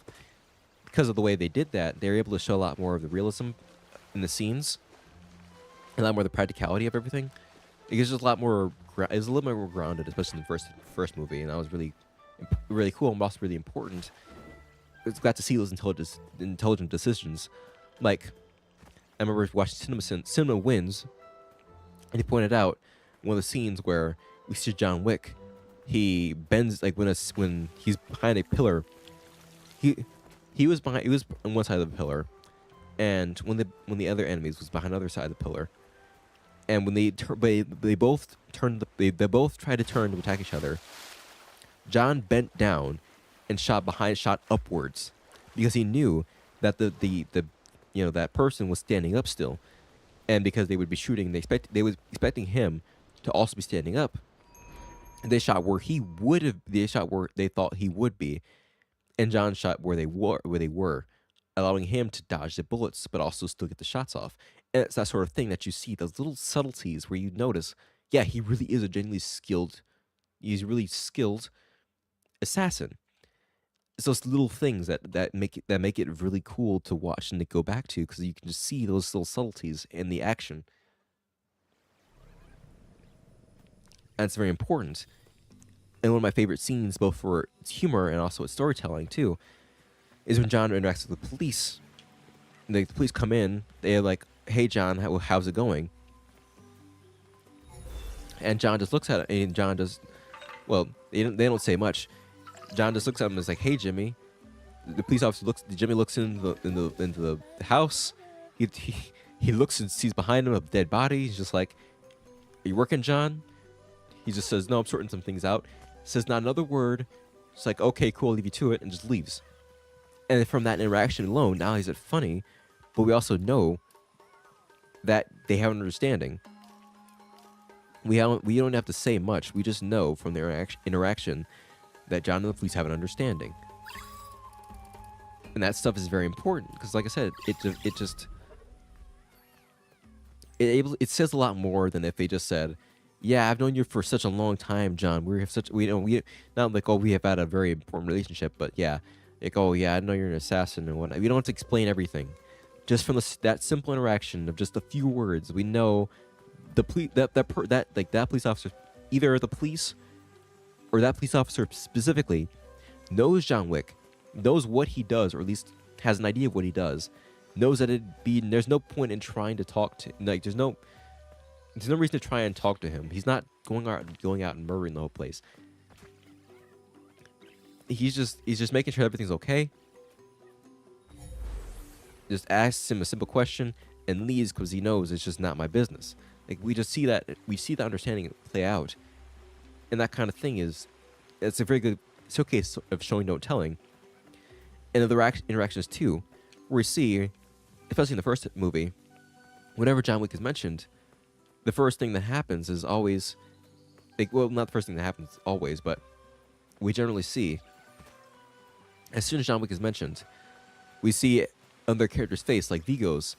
Because of the way they did that, they were able to show a lot more of the realism in the scenes, a lot more of the practicality of everything. It was just a lot more. It was a little more grounded, especially in the first movie, and that was really cool and also really important. It's glad to see those intelligent decisions. Like, I remember watching Cinema Wins, and he pointed out one of the scenes where we see John Wick. He bends, like when he's behind a pillar. He was on one side of the pillar, and when the other enemies was behind the other side of the pillar, and when they both tried to turn to attack each other. John bent down and shot upwards, because he knew that that person was standing up still, and because they would be shooting, they was expecting him to also be standing up. And they shot where he would have. They shot where they thought he would be, and John shot where they were, allowing him to dodge the bullets, but also still get the shots off. And it's that sort of thing that you see, those little subtleties where you notice, yeah, he really is a genuinely skilled. He's a really skilled assassin. It's those little things that make it really cool to watch and to go back to, because you can just see those little subtleties in the action. And it's very important. And one of my favorite scenes, both for its humor and also its storytelling too, is when John interacts with the police. The police come in, they're like, "Hey John, how's it going?" And John just looks at it, and John does, well, they don't say much. John just looks at him and is like, "Hey Jimmy." The police officer Jimmy looks into the house. He looks and sees behind him a dead body. He's just like, "Are you working, John?" He just says, "No, I'm sorting some things out." Says not another word. It's like, "Okay, cool, I'll leave you to it," and just leaves. And from that interaction alone, not only is it funny, but we also know that they have an understanding. We don't have to say much. We just know from their interaction that John and the police have an understanding. And that stuff is very important, because like I said, it says a lot more than if they just said, "Yeah, I've known you for such a long time, John. We not like, oh, we have had a very important relationship, but yeah, like, oh yeah, I know you're an assassin and whatnot." We don't have to explain everything. Just from that simple interaction of just a few words, we know that police officer, either the police or that police officer specifically, knows John Wick, knows what he does, or at least has an idea of what he does, knows that there's no point in trying to talk to, like, there's no reason to try and talk to him. He's not going out and murdering the whole place. He's just making sure everything's okay. Just asks him a simple question and leaves, because he knows it's just not my business. Like, we see that understanding play out. And that kind of thing it's a very good showcase of showing, don't telling. And other interactions too, where we see, especially in the first movie, whenever John Wick is mentioned, the first thing that happens is always, like, well, not the first thing that happens always, but we generally see, as soon as John Wick is mentioned, we see on their character's face, like Viggo's,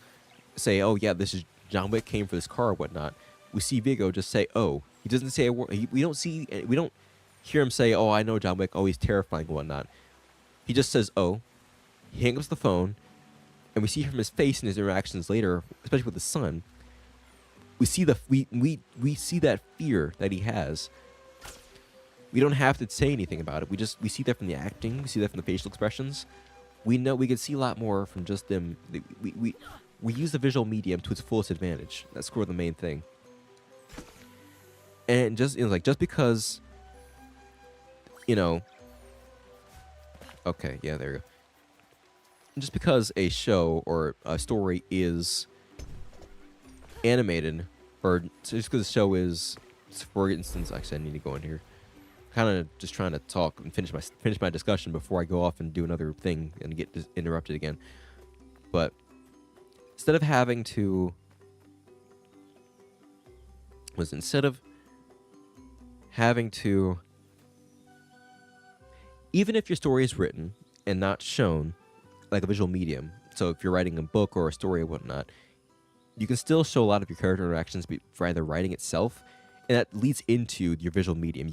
say, "Oh yeah, this is John Wick came for this car or whatnot." We see Viggo just say, "Oh." He doesn't say a word. We don't hear him say, "Oh, I know John Wick. Oh, he's terrifying and whatnot." He just says, "Oh." He hangs up the phone, and we see from his face and his interactions later, especially with his son, we see we see that fear that he has. We don't have to say anything about it. We see that from the acting. We see that from the facial expressions. We know we can see a lot more from just them. We use the visual medium to its fullest advantage. That's sort of the main thing. And just just because, okay, yeah, there you go. Just because a show or a story is animated, or just because the show is, for instance, actually I need to go in here. Kind of just trying to talk and finish my discussion before I go off and do another thing and get interrupted again. But instead of having to even if your story is written and not shown like a visual medium, so if you're writing a book or a story or whatnot, you can still show a lot of your character interactions for either writing itself, and that leads into your visual medium.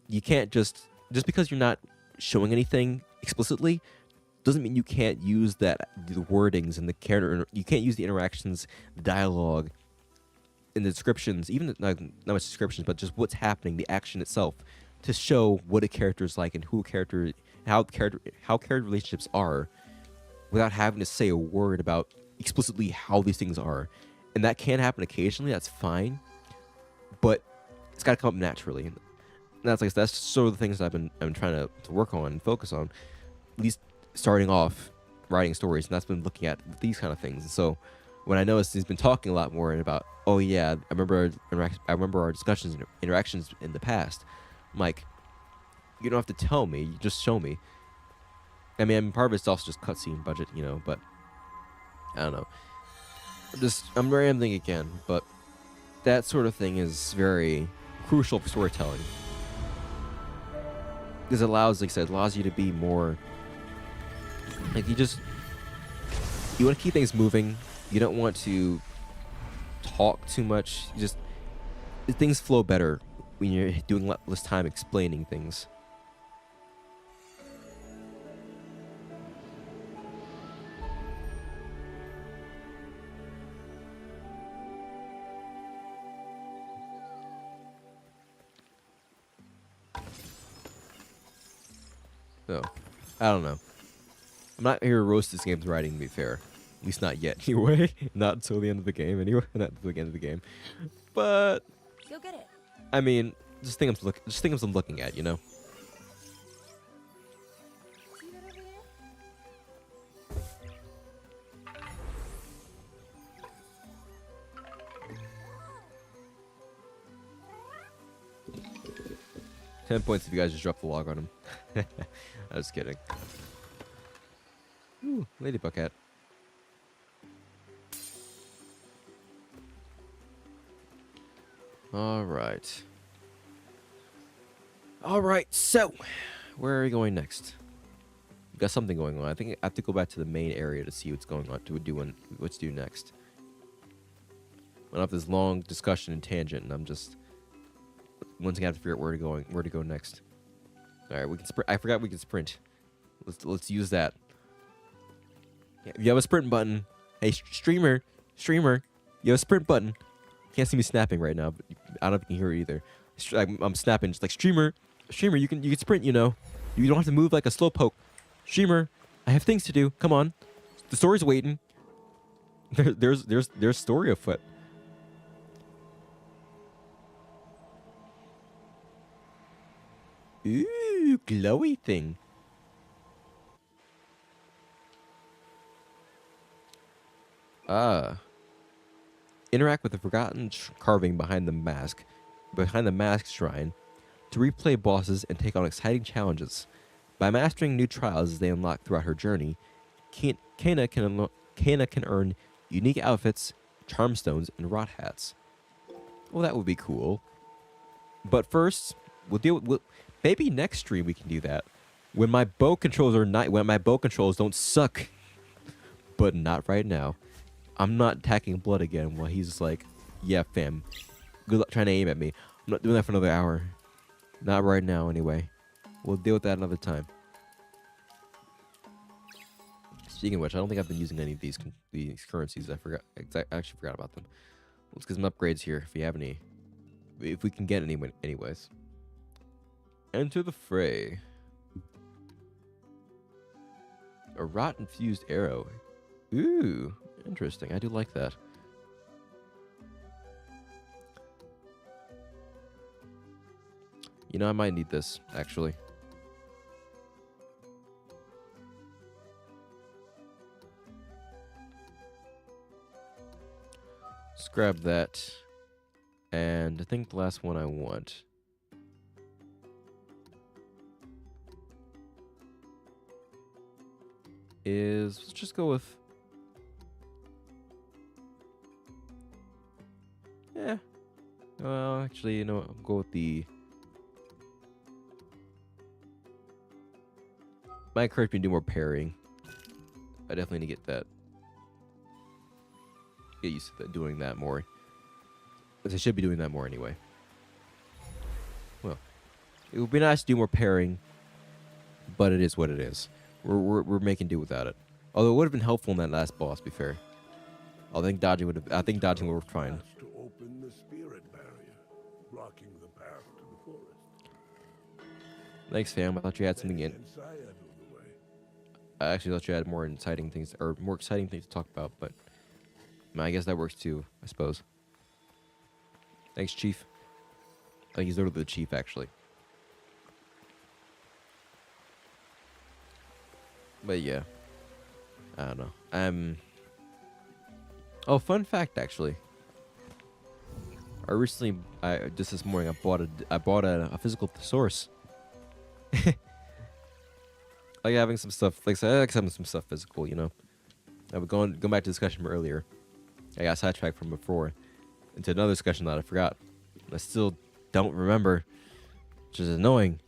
You can't just because you're not showing anything explicitly doesn't mean you can't use the wordings and the character. You can't use the interactions, the dialogue, and the descriptions, even not much descriptions, but just what's happening, the action itself, to show what a character is like and how character relationships are, without having to say a word about explicitly how these things are. And that can happen occasionally. That's fine, but it's got to come up naturally. And that's sort of the things that I've been trying to work on and focus on, at least starting off writing stories, and that's been looking at these kind of things. And so when I noticed he's been talking a lot more about, oh yeah, I remember our discussions and interactions in the past. I'm like, you don't have to tell me, you just show me. I mean, part of it's also just cutscene budget, but I don't know. I'm rambling again, but that sort of thing is very crucial for storytelling. Because it allows, like I said, allows you to be more, like, you want to keep things moving. You don't want to talk too much. Things flow better when you're doing less time explaining things. So, I don't know. I'm not here to roast this game's writing, to be fair. At least not yet, anyway. Not until the end of the game, anyway. Not until the end of the game. But You'll get it. I mean, just things I'm looking at, See that over there? 10 points if you guys just drop the log on him. I was kidding. Ooh, ladybug hat. Alright. Alright, so where are we going next? We've got something going on. I think I have to go back to the main area to see what's going on, what's due next. I have this long discussion and tangent, and I'm just once again I have to figure out where to go next. Alright, we can sprint. I forgot we can sprint. Let's use that. Yeah, if you have a sprint button, hey streamer, you have a sprint button. Can't see me snapping right now, but I don't know if you can hear it either. I'm snapping just like streamer, you can sprint, You don't have to move like a slowpoke. Streamer, I have things to do. Come on. The story's waiting. There's story afoot. Ooh, glowy thing. Interact with the forgotten carving behind the mask shrine to replay bosses and take on exciting challenges. By mastering new trials as they unlock throughout her journey, Kena can earn unique outfits, charm stones, and rot hats. Well, that would be cool. But first, maybe next stream we can do that. When my bow controls don't suck. But not right now. I'm not attacking Blood again while he's like, yeah, fam. Good luck trying to aim at me. I'm not doing that for another hour. Not right now, anyway. We'll deal with that another time. Speaking of which, I don't think I've been using any of these currencies. I actually forgot about them. Let's get some upgrades here if we have any. If we can get any, anyways. Enter the fray. A rot-infused arrow. Ooh, interesting. I do like that. You know, I might need this, actually. Let's grab that. And I think the last one I want is, let's just go with, yeah. Well, actually, you know what? I'll go with the, might encourage me to do more parrying. I definitely need to get that. Get used to that, doing that more. Because I should be doing that more anyway. Well, it would be nice to do more parrying, but it is what it is. We're making do without it. Although it would have been helpful in that last boss, to be fair. I think dodging would have fine. Has to open the spirit barrier, blocking the path to the forest. Thanks, fam. I thought you had something in. And Saya knew the way. I actually thought you had more exciting things to talk about, but I guess that works too, I suppose. Thanks, Chief. I think he's literally the chief, actually. But yeah, I don't know. Oh, fun fact, actually. Just this morning, I bought a physical thesaurus. Like having some stuff, like I like having some stuff physical, you know. I would go back to the discussion from earlier. I got sidetracked from before into another discussion that I forgot. I still don't remember, which is annoying.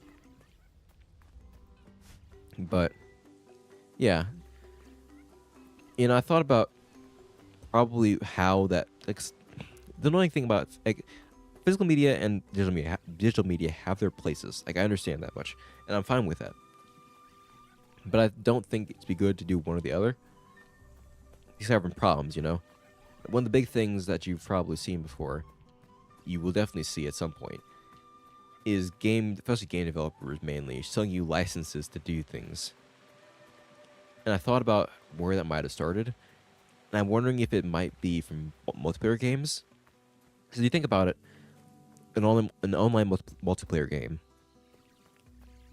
But yeah, you know, I thought about probably how that, like, the annoying thing about, like, physical media and digital media have their places. Like, I understand that much, and I'm fine with that. But I don't think it'd be good to do one or the other. These are having problems, you know. One of the big things that you've probably seen before, you will definitely see at some point, is especially game developers mainly, selling you licenses to do things. And I thought about where that might have started, and I'm wondering if it might be from multiplayer games. Because if you think about it, an online multiplayer game,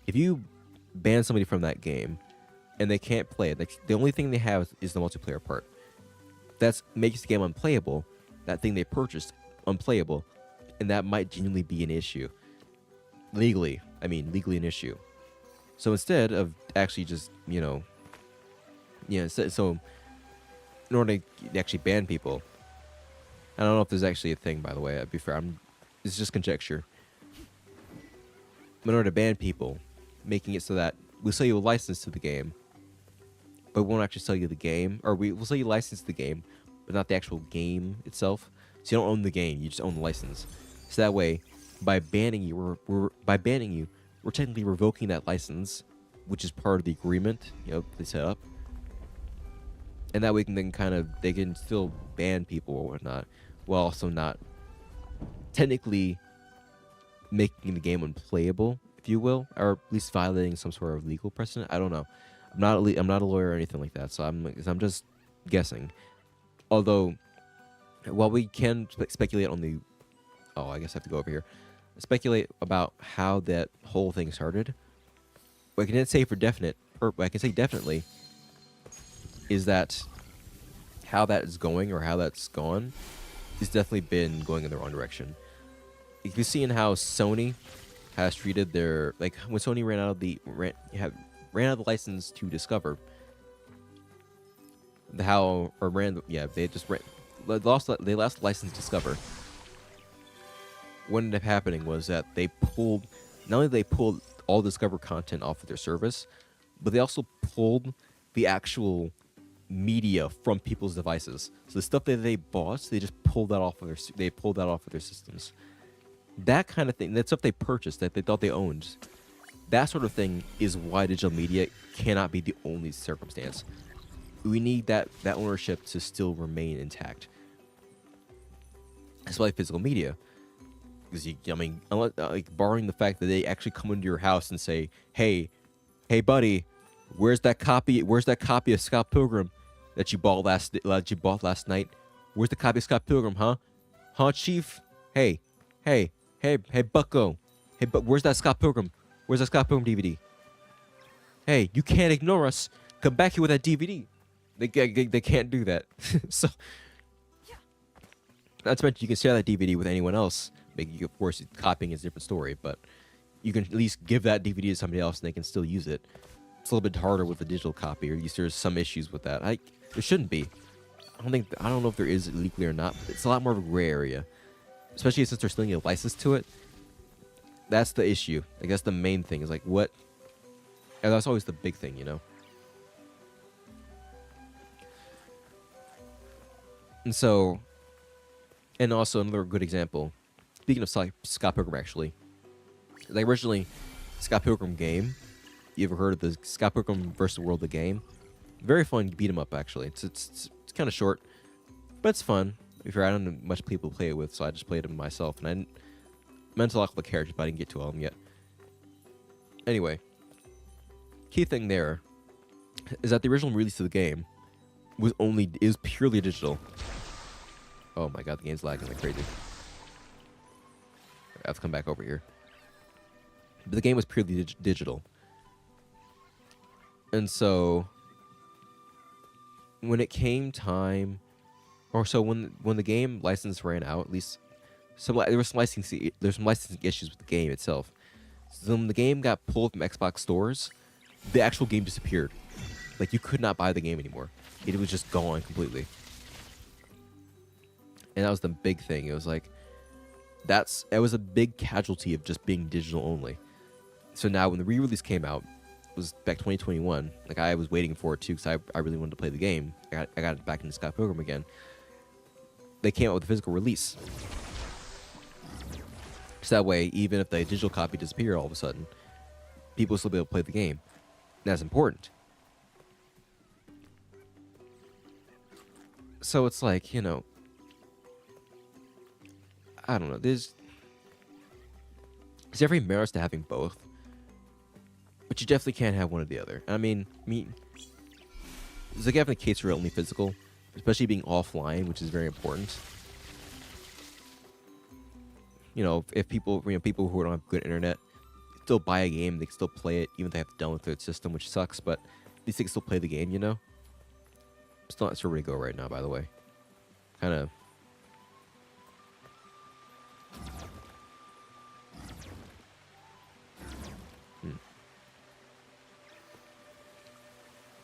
if you ban somebody from that game and they can't play it, like, the only thing they have is the multiplayer part. That makes the game unplayable. That thing they purchased unplayable, and that might genuinely be an issue. Legally an issue. So instead of actually just, so in order to actually ban people, I don't know if there's actually a thing, by the way. To be fair, it's just conjecture. In order to ban people, making it so that we'll sell you a license to the game, but we won't actually sell you the game, or we'll sell you a license to the game, but not the actual game itself. So you don't own the game, you just own the license. So that way, by banning you, we're technically revoking that license, which is part of the agreement, they set up. And that way they can still ban people or whatnot, while also not technically making the game unplayable, if you will, or at least violating some sort of legal precedent. I don't know. I'm not a lawyer or anything like that, so I'm just guessing. Although, while we can speculate on the, I guess I have to go over here, speculate about how that whole thing started. What I can say for definite, or what I can say definitely, is that how that is going, or how that's gone, has definitely been going in the wrong direction. You can see in how Sony has treated their, like, when Sony ran out of the license to Discover, they lost the license to Discover. What ended up happening was that not only they pulled all Discover content off of their service, but they also pulled the actual media from people's devices. So the stuff that they bought, they just pulled that off of their systems. That kind of thing, that stuff they purchased that they thought they owned, that sort of thing is why digital media cannot be the only circumstance. We need that ownership to still remain intact. That's why physical media. Because I mean, unless, like barring the fact that they actually come into your house and say, "Hey, hey, buddy, where's that copy? Where's that copy of Scott Pilgrim that you bought last night? Where's the copy of Scott Pilgrim, huh? Huh, Chief? Hey, hey, Bucko. Hey, where's that Scott Pilgrim? Where's that Scott Pilgrim DVD? Hey, you can't ignore us. Come back here with that DVD." They can't do that. So, not to mention you can share that DVD with anyone else. Maybe, of course, copying is a different story, but you can at least give that DVD to somebody else and they can still use it. It's a little bit harder with a digital copy, or at least there's some issues with that. There shouldn't be. I don't know if there is legally or not, but it's a lot more of a gray area, especially since they're still getting a license to it. That's the issue. I guess the main thing is like what. And that's always the big thing, you know. And so, and also another good example. Speaking of Scott Pilgrim, actually, like originally, Scott Pilgrim game. You ever heard of the Scott Pilgrim vs. the World the game? Very fun beat 'em up, actually. It's kind of short, but it's fun. I don't know much people to play it with, so I just played it myself, and I meant to lock the characters, but I didn't get to all of them yet. Anyway, key thing there is that the original release of the game was purely digital. Oh my god, the game's lagging like crazy. I have to come back over here. But the game was purely digital. And so, when it came time, or so when the game license ran out, at least, there was some licensing issues with the game itself. So when the game got pulled from Xbox stores, the actual game disappeared. Like, you could not buy the game anymore. It was just gone completely. And that was the big thing. It was like, that was a big casualty of just being digital only. So now when the re-release came out, it was back 2021. Like, I was waiting for it too, because I really wanted to play the game. I got it back into Scott Pilgrim again. They came out with a physical release. So that way, even if the digital copy disappeared all of a sudden, people will still be able to play the game. And that's important. So it's like, you know, I don't know. There's every merits to having both, but you definitely can't have one or the other. I mean, there's like having a case for only physical, especially being offline, which is very important. You know, if people who don't have good internet still buy a game, they can still play it, even if they have to download through the system, which sucks. But at least they can still play the game. You know. It's not sure where to go right now, by the way. Kind of.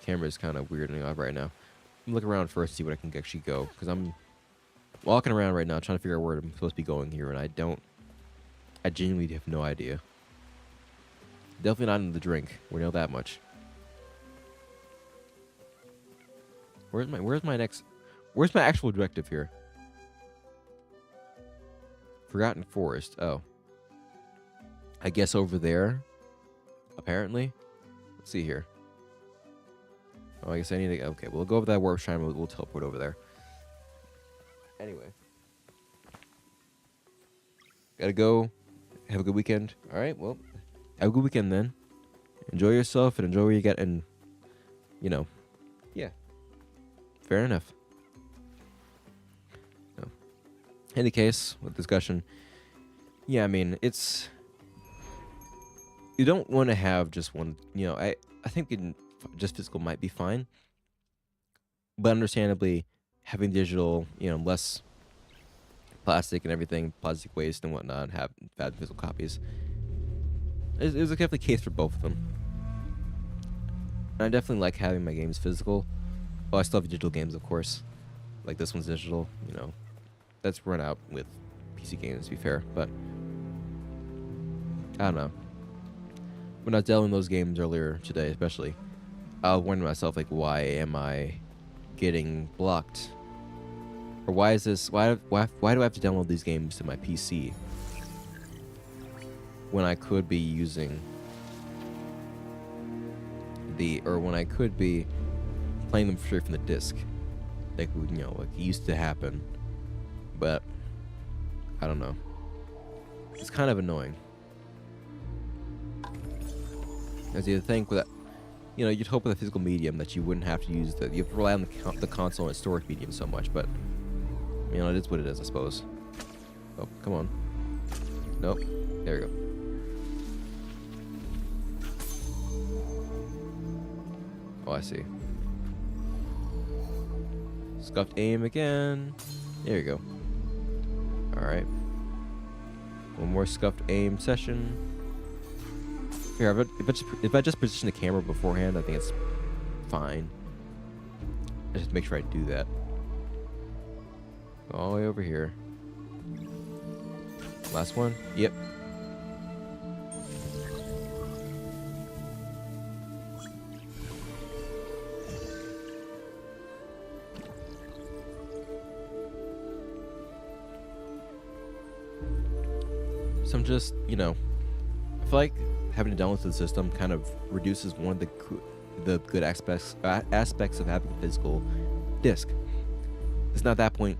Camera is kind of weirding out right now. I'm looking around first to see where I can actually go, because I'm walking around right now trying to figure out where I'm supposed to be going here, and I genuinely have no idea. Definitely not in the drink. We know that much. Where's my actual objective here? Forgotten Forest. Oh. I guess over there. Apparently. Let's see here. Oh, I guess I need to... Okay, we'll go over that warp shrine. We'll teleport over there. Anyway. Gotta go. Have a good weekend. Alright, well. Have a good weekend then. Enjoy yourself and enjoy where you get, and... You know. Yeah. Fair enough. No. In any case, with discussion, yeah, I mean, it's... You don't want to have just one, you know, I think just physical might be fine. But understandably, having digital, you know, less plastic and everything, plastic waste and whatnot, and have bad physical copies, is definitely a case for both of them. And I definitely like having my games physical. Well, I still have digital games, of course. Like this one's digital, you know. That's run out with PC games, to be fair. But, I don't know. When I was downloading those games earlier today, especially, I was wondering to myself, like, why am I getting blocked? Or why is this... Why do I have to download these games to my PC when I could be using when I could be playing them straight from the disc, like, you know, like it used to happen. But I don't know. It's kind of annoying. As you think with that, you know, you'd hope with a physical medium that you wouldn't have to use you have to rely on the console and storage medium so much, but you know, it is what it is, I suppose. Oh, come on. Nope. There we go. Oh, I see. Scuffed aim again. There you go. Alright. One more scuffed aim session. Here, if I just position the camera beforehand, I think it's fine. I just make sure I do that. All the way over here. Last one? Yep. So I'm just, you know, I feel like having to download to the system kind of reduces one of the good aspects of having a physical disc. It's not that point.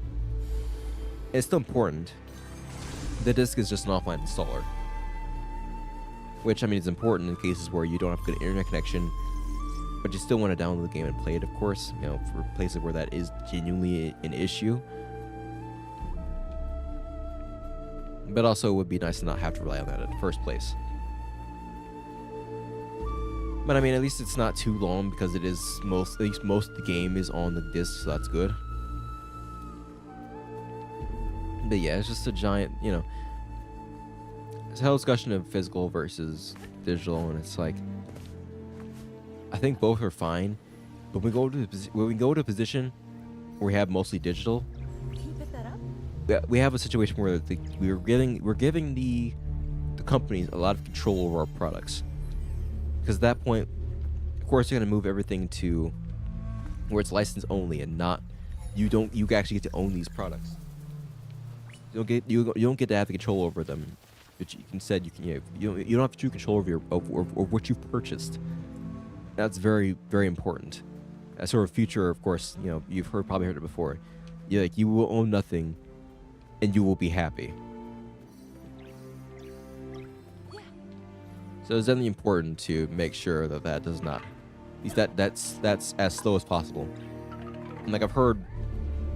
It's still important. The disc is just an offline installer, which I mean is important in cases where you don't have good internet connection, but you still want to download the game and play it. Of course, you know, for places where that is genuinely an issue. But also, it would be nice to not have to rely on that in the first place. But I mean, at least it's not too long because it is most of the game is on the disc, so that's good. But yeah, it's just a giant, you know, it's a whole discussion of physical versus digital, and it's like, I think both are fine, but when we go to a position where we have mostly digital, Can you pick that up? we have a situation where we're giving the companies a lot of control over our products. Because at that point, of course, you're gonna move everything to where it's license only and not you actually get to own these products. You don't get to have the control over them. But instead, you don't have true control over of what you've purchased. That's very, very important. As sort of future, of course, you know, you've probably heard it before. You will own nothing, and you will be happy. So it's definitely important to make sure that does not, at least that's as slow as possible. And like I've heard,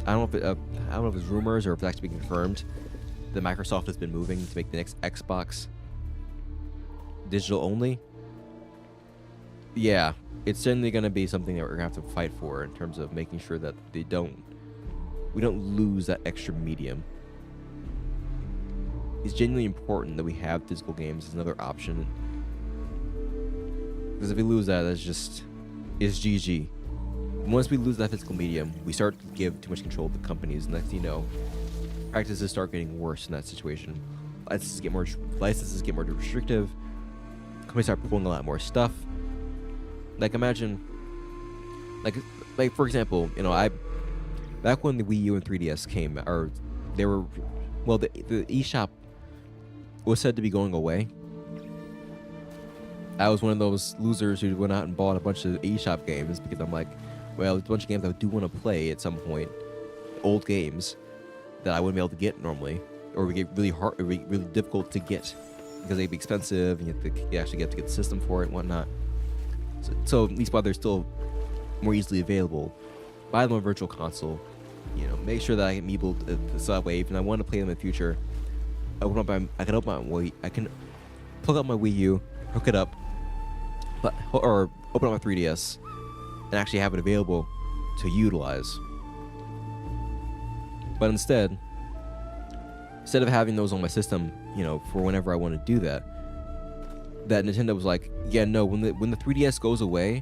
I don't know if it's rumors or if it's actually been confirmed, that Microsoft has been moving to make the next Xbox digital only. Yeah, it's certainly going to be something that we're going to have to fight for in terms of making sure that we don't lose that extra medium. It's genuinely important that we have physical games as another option. Because if we lose that, it's GG. Once we lose that physical medium, we start to give too much control to the companies. Next thing you know, practices start getting worse in that situation. Licenses get more restrictive. Companies start pulling a lot more stuff. Like imagine, like for example, you know, back when the Wii U and 3DS came, or they were, well, the eShop was said to be going away. I was one of those losers who went out and bought a bunch of eShop games because I'm like, well, there's a bunch of games I do want to play at some point, old games that I wouldn't be able to get normally, or would get really hard, or really difficult to get because they'd be expensive, and you actually get to get the system for it and whatnot. So at least while they're still more easily available, buy them on Virtual Console. You know, make sure that I can be able to so that way, if I want to play them in the future, I can plug up my Wii U, hook it up, or open up my 3DS, and actually have it available to utilize. But instead of having those on my system, you know, for whenever I want to do that Nintendo was like, yeah, no, when the 3DS goes away,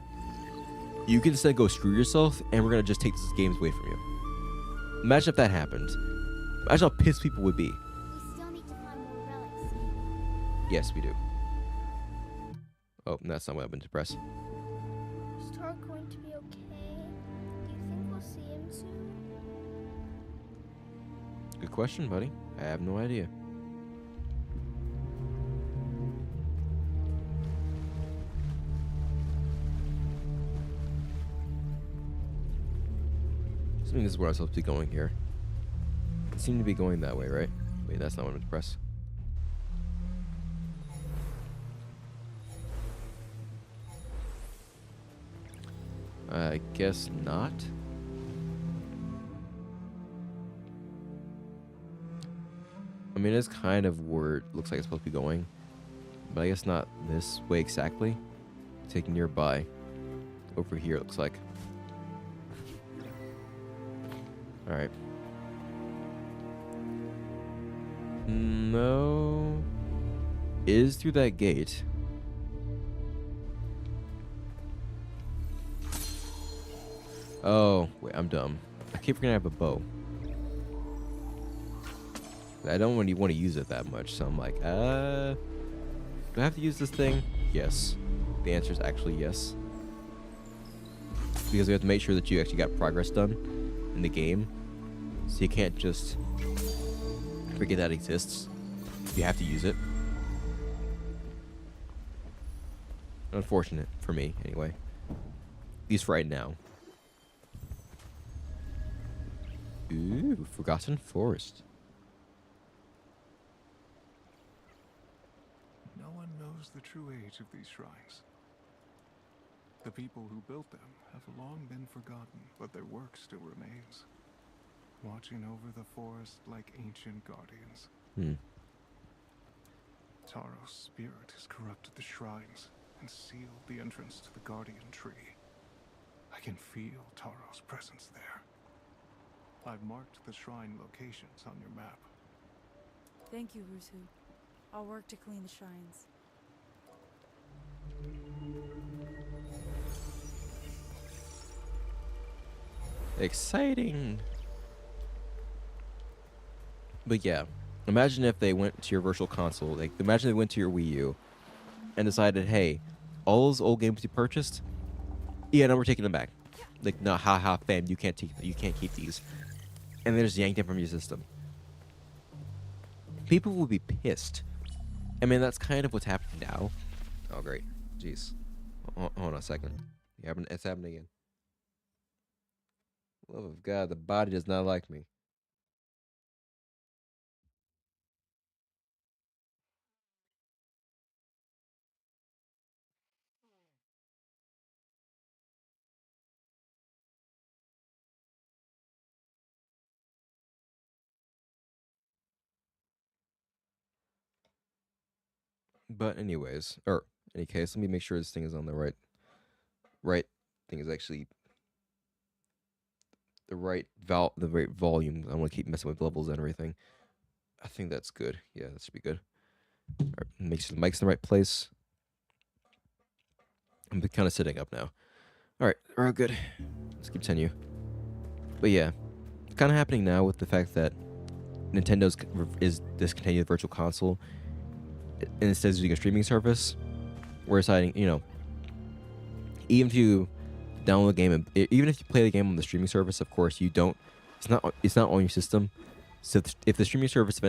you can instead go screw yourself, and we're gonna just take these games away from you. Imagine if that happened. Imagine how pissed people would be. We still need to find more relics. Yes, we do. Oh, that's not what I've been to press. Is Taro going to be okay? Do you think we'll see him soon? Good question, buddy. I have no idea. Assuming this is where I'm supposed to be going here. It seemed to be going that way, right? Wait, that's not what I'm meant to press. I guess not. I mean, it's kind of where it looks like it's supposed to be going, but I guess not this way exactly. Take nearby. Over here, it looks like. Alright. No. Is through that gate. Oh, wait, I'm dumb. I keep forgetting I have a bow. I don't really want to use it that much, so I'm like, do I have to use this thing? Yes. The answer is actually yes. Because we have to make sure that you actually got progress done in the game. So you can't just forget that exists. You have to use it. Unfortunate for me, anyway. At least right now. Ooh, Forgotten Forest. No one knows the true age of these shrines. The people who built them have long been forgotten, but their work still remains, watching over the forest like ancient guardians. Taro's spirit has corrupted the shrines and sealed the entrance to the guardian tree. I can feel Taro's presence there. I've marked the shrine locations on your map. Thank you, Rusu. I'll work to clean the shrines. Exciting. But yeah, imagine if they went to your virtual console, like imagine they went to your Wii U and decided, hey, all those old games you purchased, yeah, no, we're taking them back. Like, no, haha, fam, you can't keep these. And they just yanked them from your system. People will be pissed. I mean, that's kind of what's happening now. Oh, great. Jeez. Hold on a second. It's happening again. Love of God, the body does not like me. But anyways, or any case, let me make sure this thing is on the right thing is actually the right volume. I want to keep messing with levels and everything. I think that's good. Yeah, that should be good. All right, make sure the mic's in the right place. I'm kind of sitting up now. All right, we're all good. Let's continue. But yeah, it's kind of happening now with the fact that Nintendo's is discontinuing the Virtual Console and instead of using a streaming service. We're deciding, even if you download the game, even if you play the game on the streaming service, of course you don't. It's not on your system. So if the streaming service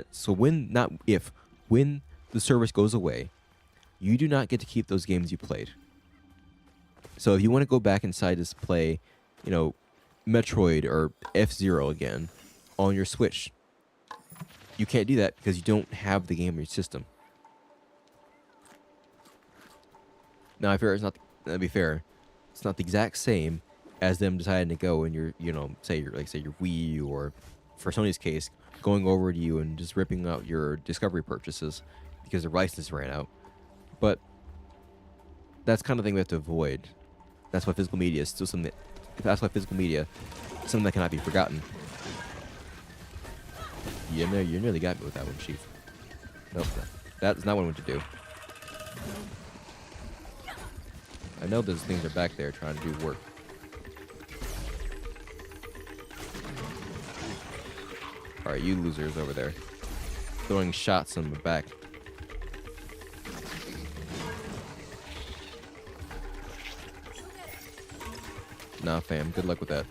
when the service goes away, you do not get to keep those games you played. So if you want to go back inside to play, Metroid or F-Zero again on your Switch, you can't do that because you don't have the game on your system. Now, to be fair, it's not the exact same as them deciding to go and your Wii U, or for Sony's case, going over to you and just ripping out your Discovery purchases because their license ran out. But that's kind of thing we have to avoid. That's why physical media is still something. That's why physical media is something that cannot be forgotten. You nearly got me with that one, Chief. Nope, that's not what I want to do. I know those things are back there trying to do work. Alright, you losers over there. Throwing shots in the back. Nah, fam. Good luck with that.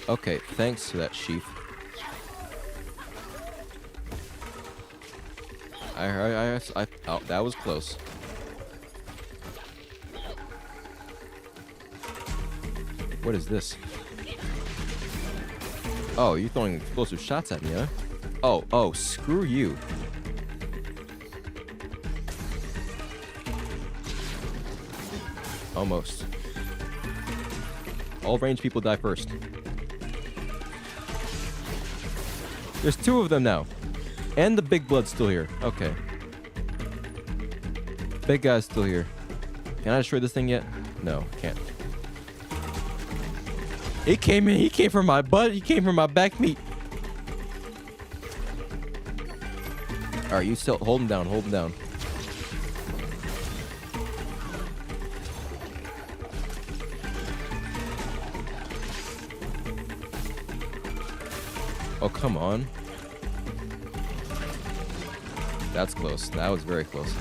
Okay, thanks to that, Chief. Oh, that was close. What is this? Oh, you're throwing explosive shots at me, huh? Oh, screw you. Almost. All ranged people die first. There's 2 of them now. And the big blood's still here. Okay. Big guy's still here. Can I destroy this thing yet? No, can't. He came in. He came from my butt. He came from my back meat. Alright, you still hold him down. Hold him down. Oh, come on. That's close. That was very close.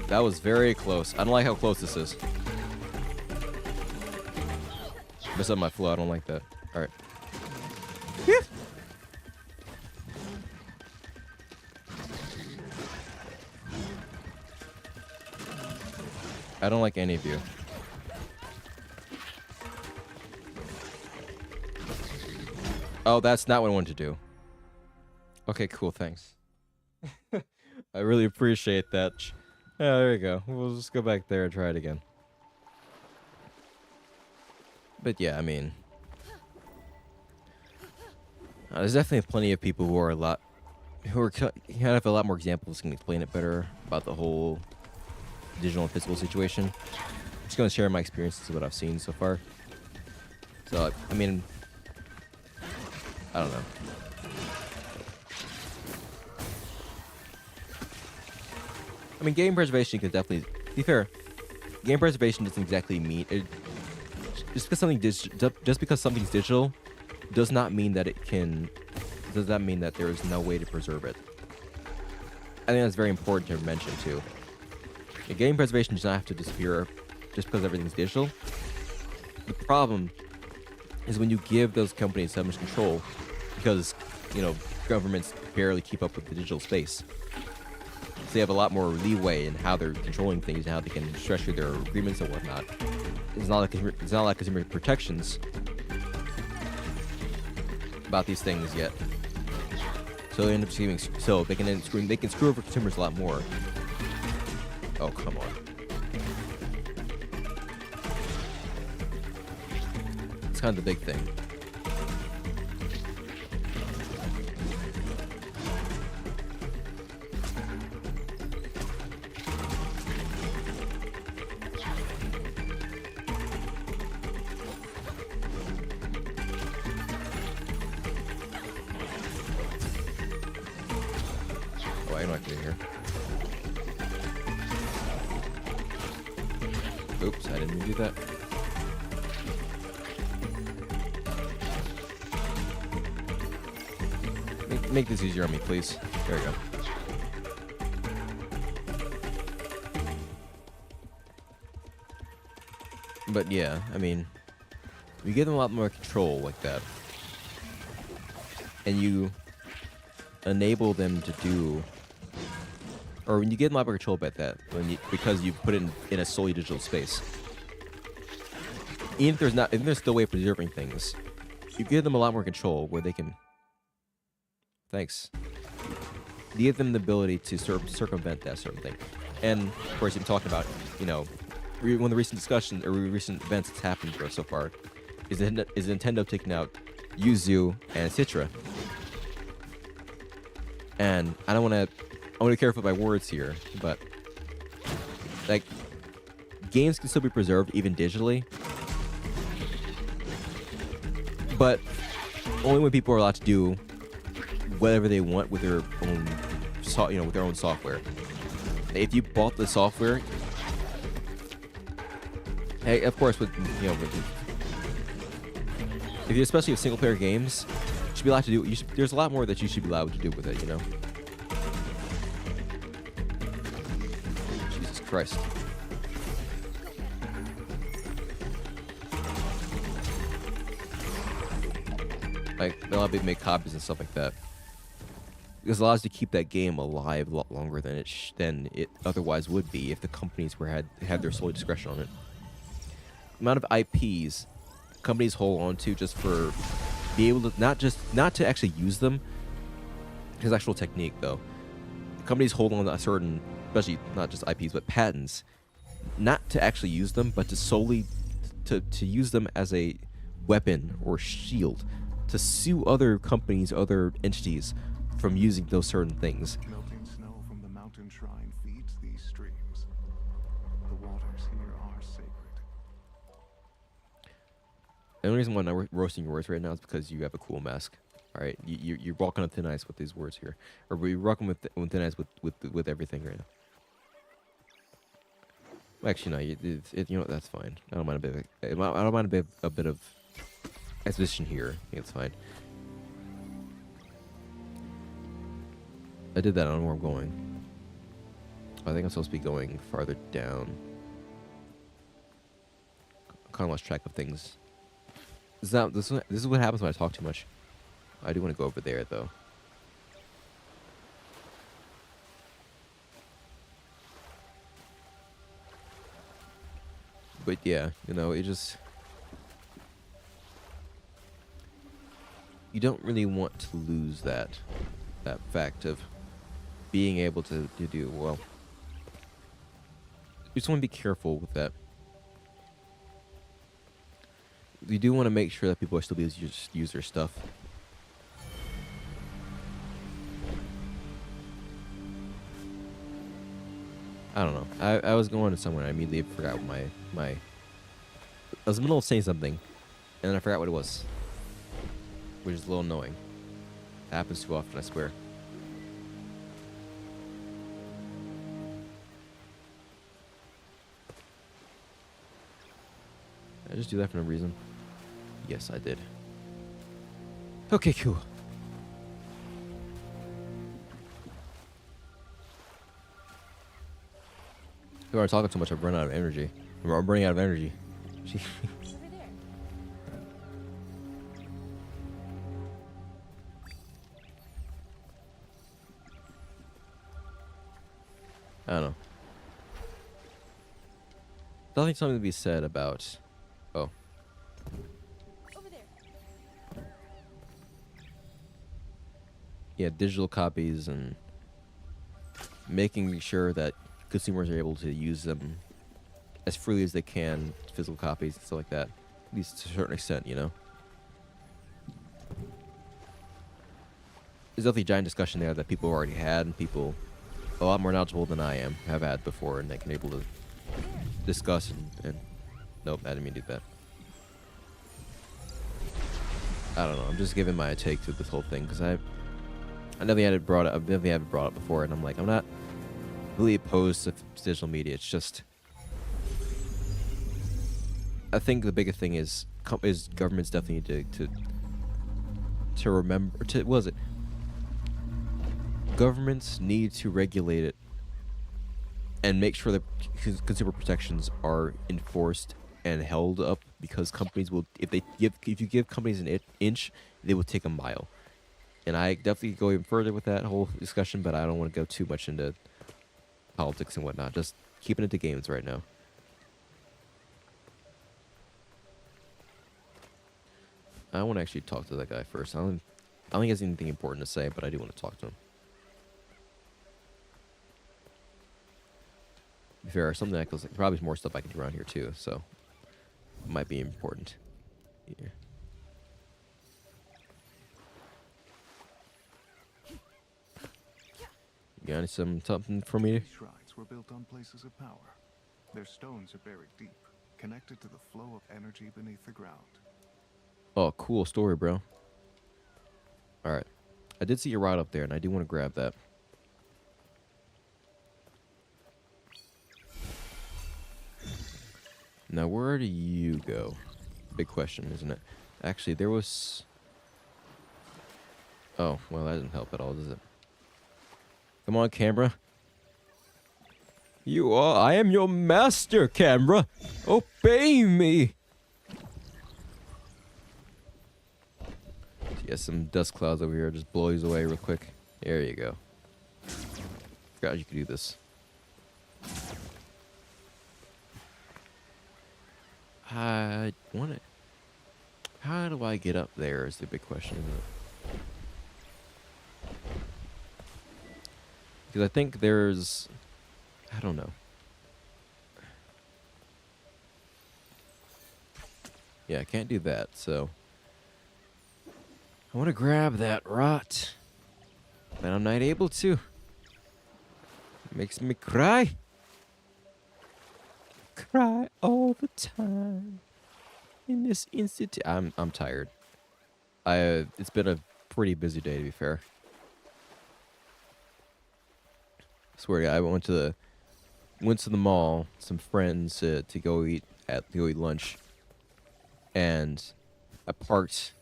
That was very close. I don't like how close this is. Mess up my flow. I don't like that. Alright. I don't like any of you. Oh, that's not what I wanted to do. Okay, cool, thanks. I really appreciate that. Yeah, there you go. We'll just go back there and try it again. But yeah, I mean... there's definitely plenty of people who are kind of a lot more examples can explain it better about the whole digital and physical situation. I'm just going to share my experiences of what I've seen so far. So, I mean... I don't know. I mean, game preservation can definitely... To be fair, game preservation doesn't exactly mean... Just because something's digital does not mean that it can... Does not mean that there is no way to preserve it. I think that's very important to mention, too. Game preservation does not have to disappear just because everything's digital. The problem is when you give those companies so much control, because, you know, governments barely keep up with the digital space. So they have a lot more leeway in how they're controlling things and how they can structure their agreements and whatnot. It's not like consumer protections about these things yet. So they end up screwing, so they can screw over consumers a lot more. Oh, come on. It's kind of the big thing. Oh, I'm not getting here. Oops, I didn't mean to do that. Make this easier on me, please. There we go. But yeah, I mean, you give them a lot more control like that, and you enable them to do, or when you give them a lot more control about that, because you put it in a solely digital space. Even if there's still a way of preserving things, you give them a lot more control where they can. Thanks. You give them the ability to circumvent that certain thing. And, of course, you've been talking about, you know, one of the recent discussions or recent events that's happened for us so far is Nintendo taking out Yuzu and Citra. And I want to be careful with my words here, but, like, games can still be preserved even digitally, but only when people are allowed to do whatever they want with their own, with their own software. If you bought the software, hey, of course, if you especially have single-player games, you should be allowed to do. There's a lot more that you should be allowed to do with it, you know. Jesus Christ. Like, a lot of people make copies and stuff like that. Because it allows you to keep that game alive a lot longer than it otherwise would be if the companies had their sole discretion on it. The amount of IPs companies hold on to just for be able to not to actually use them. There's actual technique though. Companies hold on to a certain, especially not just IPs but patents, not to actually use them, but to solely to use them as a weapon or shield to sue other companies, other entities from using those certain things. Melting snow from the mountain shrine feeds these streams. The waters here are sacred. The only reason why I'm not roasting your words right now is because you have a cool mask. All right, you're walking on thin ice with these words here, or we're walking with thin ice with everything right now. Well, actually, no, you know what? That's fine. I don't mind I don't mind a bit of exposition here. I think it's fine. I did that. I don't know where I'm going. I think I'm supposed to be going farther down. I kind of lost track of things. This is what happens when I talk too much. I do want to go over there, though. But yeah, you know, it just... You don't really want to lose that fact of being able to do well. You just want to be careful with that. You do want to make sure that people are still able to use their stuff. I don't know. I was going to somewhere and I immediately forgot my... I was in the middle of saying something, and then I forgot what it was. Which is a little annoying. It happens too often, I swear. Did I just do that for no reason? Yes, I did. Okay, cool. If I'm talking too much, I've run out of energy. I'm running out of energy. Over there. I don't know. Definitely something to be said about... Oh. Over there. Yeah, digital copies and making sure that consumers are able to use them as freely as they can, physical copies and stuff like that. At least to a certain extent, you know. There's definitely a giant discussion there that people already had, and people a lot more knowledgeable than I am have had before, and they can able to discuss and nope, I didn't mean to do that. I don't know. I'm just giving my take to this whole thing because I never had it brought up. I've never had it brought up before, and I'm like, I'm not really opposed to digital media. It's just, I think the biggest thing is governments definitely need to remember to what was it? Governments need to regulate it and make sure that consumer protections are enforced and held up, because companies will, if you give companies an inch, they will take a mile. And I definitely go even further with that whole discussion, but I don't want to go too much into politics and whatnot. Just keeping it to games right now. I want to actually talk to that guy first. I don't think he has anything important to say, but I do want to talk to him. To be fair, something like probably more stuff I can do around here too, so it might be important. Yeah. You got something for me? These shrines were built on places of power. Their stones are buried deep, connected to the flow of energy beneath the ground. Oh, cool story, bro. Alright. I did see a rod up there, and I do want to grab that. Now, where do you go? Big question, isn't it? Actually, there was... Oh, well, that didn't help at all, does it? Come on, camera. I am your master, camera. Obey me. Yeah, some dust clouds over here. Just blow these away real quick. There you go. Forgot you could do this. I want it. How do I get up there is the big question, isn't it? Because I think there's... I don't know. Yeah, I can't do that, so I want to grab that rot, but I'm not able to. Makes me cry. Cry all the time in this institute. I'm tired. It's been a pretty busy day, to be fair. Swear to God, I went to the mall, some friends to go eat lunch, and I parked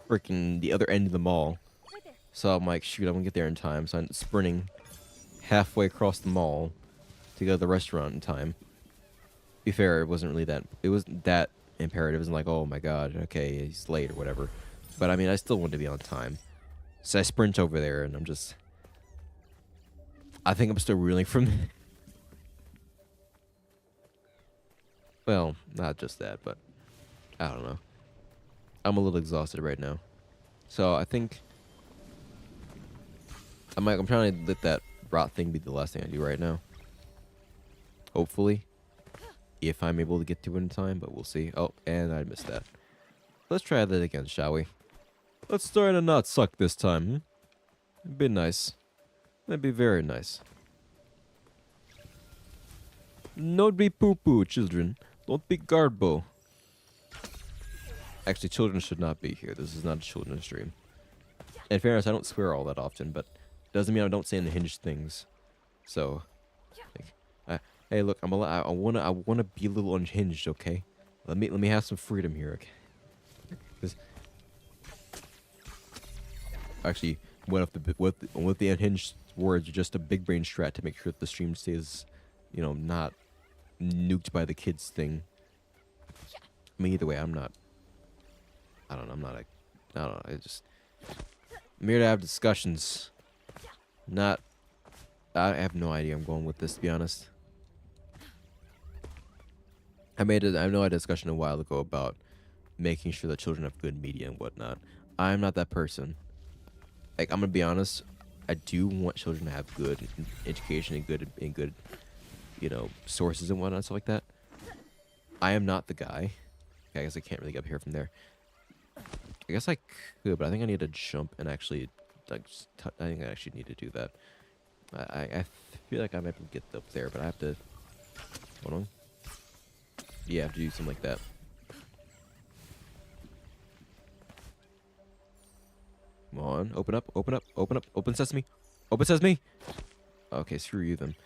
freaking the other end of the mall. So I'm like, shoot, I'm gonna get there in time. So I'm sprinting halfway across the mall to go to the restaurant in time. Be fair, it wasn't that imperative. It wasn't like, oh my god, okay, he's late or whatever. But I mean, I still wanted to be on time. So I sprint over there, and I think I'm still reeling from. Well, not just that, but I don't know. I'm a little exhausted right now, so I think I'm trying to let that rot thing be the last thing I do right now. Hopefully, if I'm able to get to it in time, but we'll see. Oh, and I missed that. Let's try that again, shall we? Let's try to not suck this time. It'd be nice. That'd be very nice. Don't be poo-poo, children. Don't be garbo. Actually, children should not be here. This is not a children's stream. In fairness, I don't swear all that often, but doesn't mean I don't say unhinged things. So, like, hey, look, I wanna be a little unhinged, okay? Let me have some freedom here, okay? 'Cause actually, with the unhinged words, just a big brain strat to make sure that the stream stays, not nuked by the kids thing. I mean, either way, I'm not. I don't know. I don't know. I'm here to have discussions. Not. I have no idea I'm going with this, to be honest. I know I had a discussion a while ago about making sure that children have good media and whatnot. I'm not that person. Like, I'm gonna be honest. I do want children to have good education and good, sources and whatnot, stuff like that. I am not the guy. I guess I can't really get up here from there. I guess I could, but I think I need to jump and actually, I think I actually need to do that. I feel like I might be able to get up there, but I have to. Hold on. Yeah, I have to do something like that. Come on, open up, open up, open up, open sesame, open sesame. Okay, screw you then.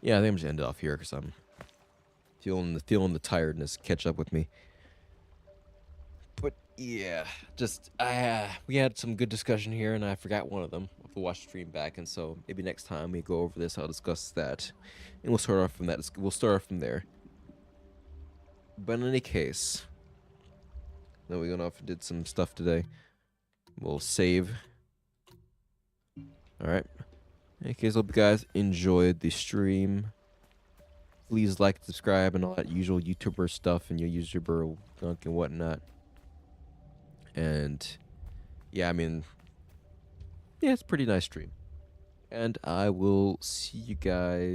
Yeah, I think I'm just end it off here because I'm feeling the tiredness catch up with me. But yeah, just we had some good discussion here, and I forgot one of them. I'll have to watch the stream back, and so maybe next time we go over this, I'll discuss that, and we'll start off from that. We'll start off from there. But in any case, then we went off and did some stuff today. We'll save. All right. In any case, hope you guys enjoyed the stream. Please like, subscribe, and all that usual YouTuber stuff and your YouTuber gunk and whatnot. And yeah, I mean, yeah, it's a pretty nice stream. And I will see you guys